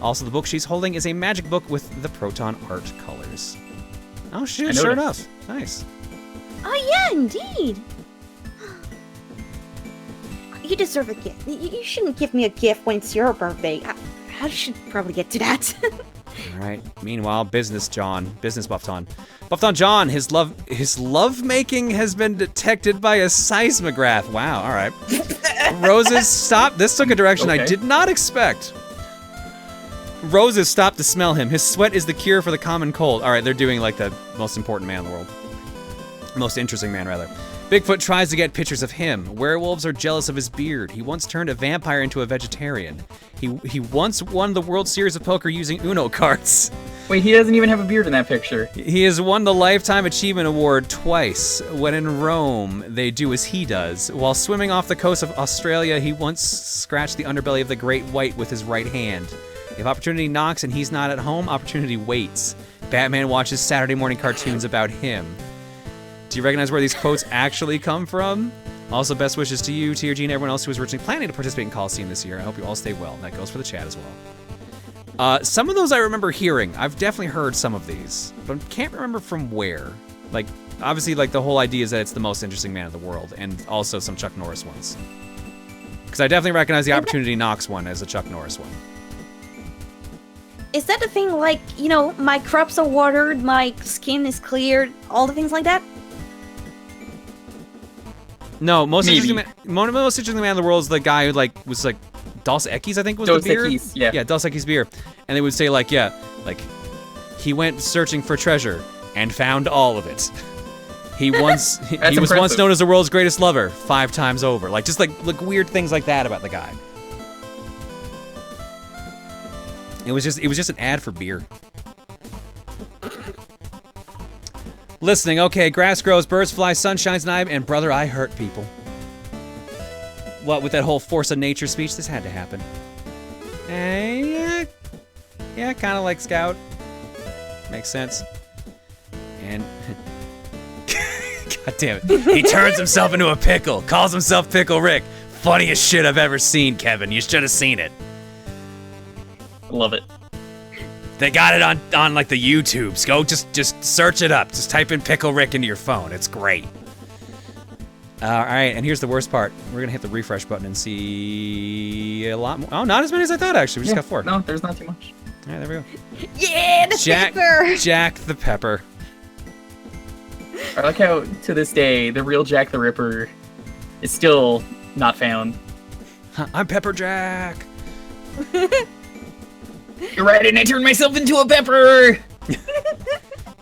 [SPEAKER 2] Also, the book she's holding is a magic book with the Proton art colors. Oh, shit, sure enough. Nice.
[SPEAKER 5] Oh, yeah, indeed. You deserve a gift. You shouldn't give me a gift when it's your birthday. I should probably get to that.
[SPEAKER 2] All right. Meanwhile, Business Buffton. Buffton John, his love making has been detected by a seismograph. Wow, all right. Roses, stop. This took a direction I did not expect. Roses stop to smell him. His sweat is the cure for the common cold. All right, they're doing like the most important man in the world. Most interesting man, rather. Bigfoot tries to get pictures of him. Werewolves are jealous of his beard. He once turned a vampire into a vegetarian. He once won the World Series of Poker using Uno cards.
[SPEAKER 6] Wait, he doesn't even have a beard in that picture.
[SPEAKER 2] He has won the Lifetime Achievement Award twice. When in Rome, they do as he does. While swimming off the coast of Australia, he once scratched the underbelly of the great white with his right hand. If opportunity knocks and he's not at home, opportunity waits. Batman watches Saturday morning cartoons about him. Do you recognize where these quotes actually come from? Also, best wishes to you, TRG, and everyone else who was originally planning to participate in Coliseum this year. I hope you all stay well. That goes for the chat as well. Some of those I remember hearing. I've definitely heard some of these, but can't remember from where. Like, obviously, like, the whole idea is that it's the most interesting man in the world, and also some Chuck Norris ones. Because I definitely recognize the Opportunity Knocks one as a Chuck Norris one.
[SPEAKER 5] Is that the thing, like, you know, my crops are watered, my skin is cleared, all the things like that?
[SPEAKER 2] No, most interesting man in the world is the guy who, like, was, like, Dos Equis, I think was
[SPEAKER 6] Dos
[SPEAKER 2] the beer.
[SPEAKER 6] Equis, yeah.
[SPEAKER 2] Yeah, Dos Equis beer. And they would say, like, yeah, like, he went searching for treasure and found all of it. He once he was once known as the world's greatest lover 5 times over. Like, just like weird things like that about the guy. It was just an ad for beer. Listening, okay, grass grows, birds fly, sun shines, and brother, I hurt people. What, with that whole force of nature speech? This had to happen. Yeah, kind of like Scout. Makes sense. And... God damn it. He turns himself into a pickle, calls himself Pickle Rick. Funniest shit I've ever seen, Kevin. You should have seen it.
[SPEAKER 6] Love it.
[SPEAKER 2] They got it on like the YouTubes. Go just search it up. Just type in Pickle Rick into your phone. It's great. All right, and here's the worst part. We're gonna hit the refresh button and see a lot more. Oh, not as many as I thought actually. We just got 4.
[SPEAKER 6] No, there's not too much.
[SPEAKER 2] All right, there we go.
[SPEAKER 5] Yeah, the pepper.
[SPEAKER 2] Jack the Pepper.
[SPEAKER 6] I like how to this day the real Jack the Ripper is still not found.
[SPEAKER 2] I'm Pepper Jack.
[SPEAKER 6] You're right, and I turned myself into a pepper!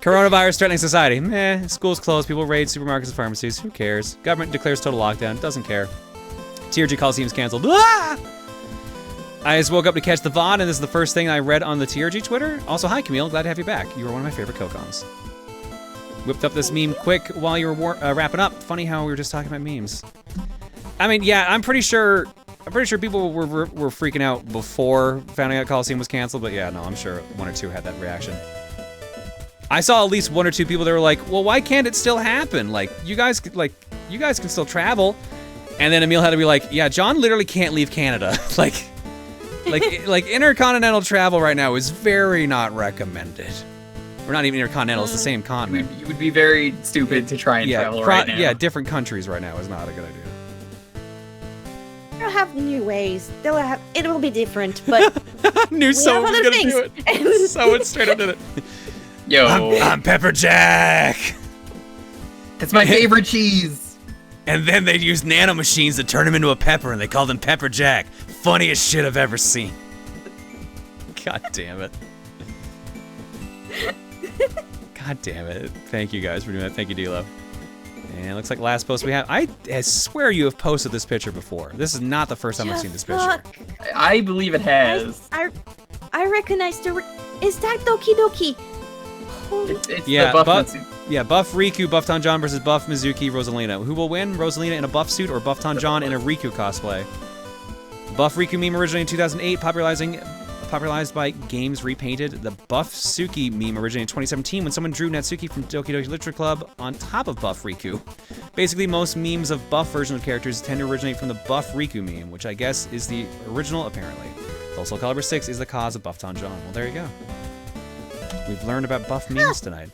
[SPEAKER 2] Coronavirus threatening society. Meh. Schools closed. People raid supermarkets and pharmacies. Who cares? Government declares total lockdown. Doesn't care. TRG Coliseum's canceled. Ah! I just woke up to catch the VOD, and this is the first thing I read on the TRG Twitter. Also, hi, Camille. Glad to have you back. You were one of my favorite Co-Cons. Whipped up this meme quick while you were wrapping up. Funny how we were just talking about memes. I mean, yeah, I'm pretty sure people were freaking out before finding out Coliseum was canceled, but yeah, no, I'm sure 1 or 2 had that reaction. I saw at least 1 or 2 people that were like, well, why can't it still happen? Like, you guys can still travel. And then Emil had to be like, yeah, John literally can't leave Canada. like intercontinental travel right now is very not recommended. Or not even intercontinental, it's the same continent.
[SPEAKER 6] You would be very stupid to try and travel right now.
[SPEAKER 2] Yeah, different countries right now is not a good idea.
[SPEAKER 5] They'll have new ways. It will be different, but
[SPEAKER 2] knew someone was gonna do it. Someone straight up did it.
[SPEAKER 6] Yo,
[SPEAKER 2] I'm Pepper Jack.
[SPEAKER 6] That's my favorite cheese.
[SPEAKER 2] And then they used nanomachines to turn him into a pepper, and they called him Pepper Jack. Funniest shit I've ever seen. God damn it. God damn it. Thank you guys for doing that. Thank you, D-Lo. And it looks like last post we have. I swear you have posted this picture before. This is not the first time I've seen this picture.
[SPEAKER 6] I believe it has.
[SPEAKER 5] I recognize is that Doki Doki?
[SPEAKER 6] It's the buff
[SPEAKER 2] yeah, Buff Riku, Buff Tanjan versus Buff Mizuki, Rosalina. Who will win? Rosalina in a buff suit or Buff Tanjan in a Riku cosplay? Buff Riku meme originated in 2008, popularized by Games Repainted. The Buff Suki meme originated in 2017 when someone drew Natsuki from Doki Doki Literature Club on top of Buff Riku. Basically, most memes of buff versions of characters tend to originate from the Buff Riku meme, which I guess is the original, apparently. Soul Calibur 6 is the cause of Buff Tanjan. Well, there you go. We've learned about buff memes tonight.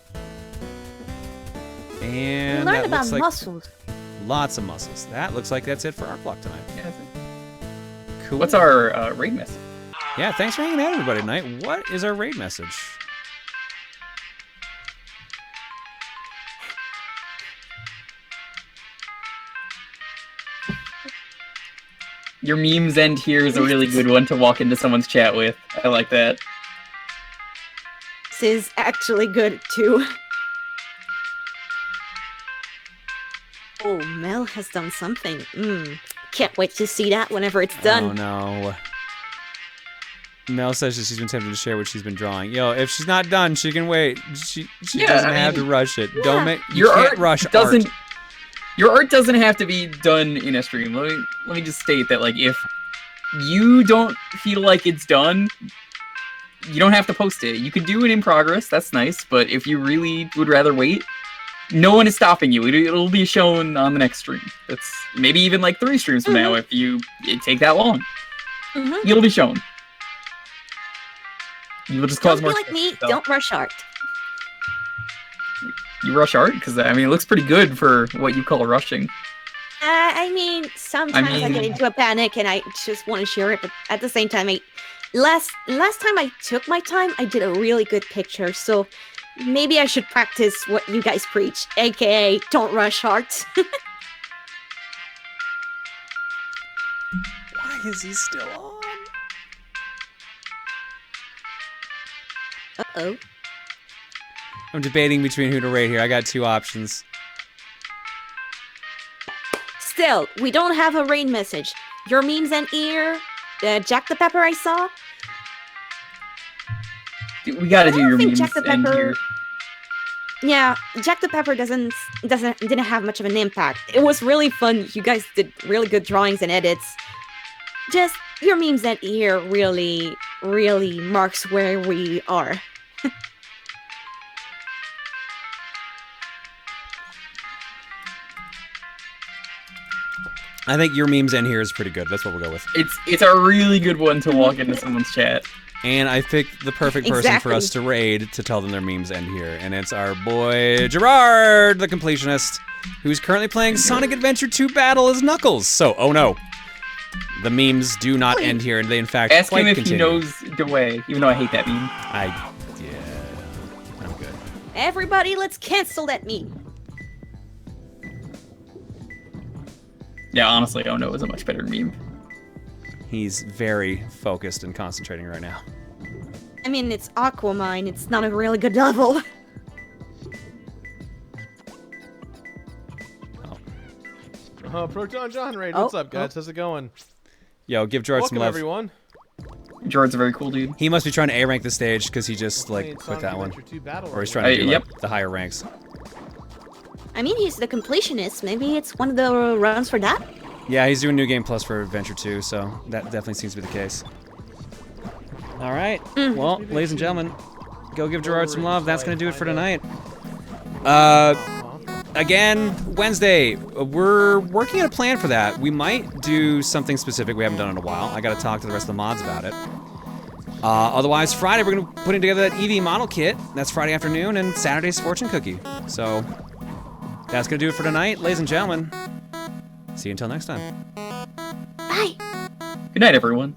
[SPEAKER 2] And
[SPEAKER 5] we learned about muscles.
[SPEAKER 2] Lots of muscles. That looks like that's it for our block tonight.
[SPEAKER 6] Yeah, cool. What's our raid message?
[SPEAKER 2] Yeah, thanks for hanging out, everybody, tonight. What is our raid message?
[SPEAKER 6] Your memes end here is a really good one to walk into someone's chat with. I like that.
[SPEAKER 5] This is actually good, too. Oh Mel has done something. Can't wait to see that whenever it's done.
[SPEAKER 2] Oh no. Mel says that she's been tempted to share what she's been drawing. Yo, if she's not done, she can wait. She doesn't have to rush it. Don't make you can't rush art.
[SPEAKER 6] Your art doesn't have to be done in a stream. Let me just state that, like, if you don't feel like it's done, you don't have to post it. You could do it in progress. That's nice. But if you really would rather wait, no one is stopping you. It'll be shown on the next stream. That's maybe even like 3 streams from now if it take that long. It'll be shown. You'll just cause
[SPEAKER 5] Don't
[SPEAKER 6] more.
[SPEAKER 5] be like me. Don't rush art.
[SPEAKER 6] You rush art? Because, I mean, it looks pretty good for what you call rushing.
[SPEAKER 5] I mean, sometimes I get into a panic and I just want to share it, but at the same time, last time I took my time, I did a really good picture, so maybe I should practice what you guys preach, aka don't rush art.
[SPEAKER 2] Why is he still on?
[SPEAKER 5] Uh-oh.
[SPEAKER 2] I'm debating between who to rate here. I got 2 options.
[SPEAKER 5] Still, we don't have a rain message. Your memes and ear, Jack the Pepper I saw.
[SPEAKER 6] We gotta do your memes
[SPEAKER 5] Jack the
[SPEAKER 6] and
[SPEAKER 5] Pepper.
[SPEAKER 6] your...
[SPEAKER 5] Yeah, Jack the Pepper didn't have much of an impact. It was really fun. You guys did really good drawings and edits. Just your memes and ear really marks where we are.
[SPEAKER 2] I think your memes in here is pretty good. That's what we'll go with.
[SPEAKER 6] It's a really good one to walk into someone's chat.
[SPEAKER 2] And I picked the perfect person for us to raid to tell them their memes end here. And it's our boy Gerard, the completionist, who's currently playing Sonic Adventure 2 Battle as Knuckles. So, oh no. The memes do not end here, and they in fact
[SPEAKER 6] ask
[SPEAKER 2] quite
[SPEAKER 6] him if
[SPEAKER 2] continue.
[SPEAKER 6] he knows the way, even though I hate that meme.
[SPEAKER 2] I'm good.
[SPEAKER 5] Everybody, let's cancel that meme.
[SPEAKER 6] Yeah, honestly, Oh No is a much better meme.
[SPEAKER 2] He's very focused and concentrating right now.
[SPEAKER 5] I mean, it's Aquamine. It's not a really good level.
[SPEAKER 10] Proton John Raid, what's up, guys? How's it going?
[SPEAKER 2] Yo, give George some
[SPEAKER 10] Welcome,
[SPEAKER 2] love.
[SPEAKER 10] everyone.
[SPEAKER 6] George's a very cool dude.
[SPEAKER 2] He must be trying to A rank the stage because he just like quit that one, or he's trying to do like, the higher ranks.
[SPEAKER 5] I mean, he's the completionist. Maybe it's one of the runs for that.
[SPEAKER 2] Yeah, he's doing New Game Plus for Adventure 2, so that definitely seems to be the case. All right, well, ladies and gentlemen, go give Gerard some love. That's gonna do it for tonight. Again, Wednesday, we're working on a plan for that. We might do something specific we haven't done in a while. I gotta talk to the rest of the mods about it. Otherwise, Friday, we're gonna be putting together that EV model kit. That's Friday afternoon, and Saturday's fortune cookie. So, that's gonna do it for tonight, ladies and gentlemen. See you until next time.
[SPEAKER 5] Bye.
[SPEAKER 6] Good night, everyone.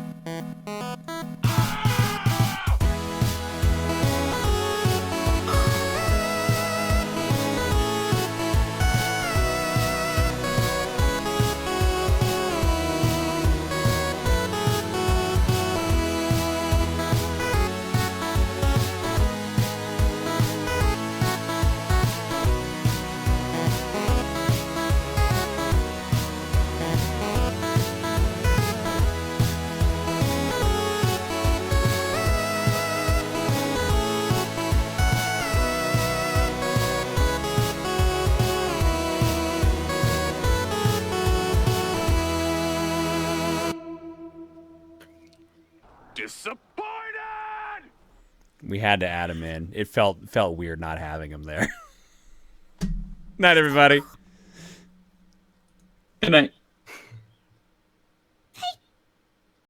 [SPEAKER 2] We had to add him in. It felt weird not having him there. Night, everybody.
[SPEAKER 6] Good night.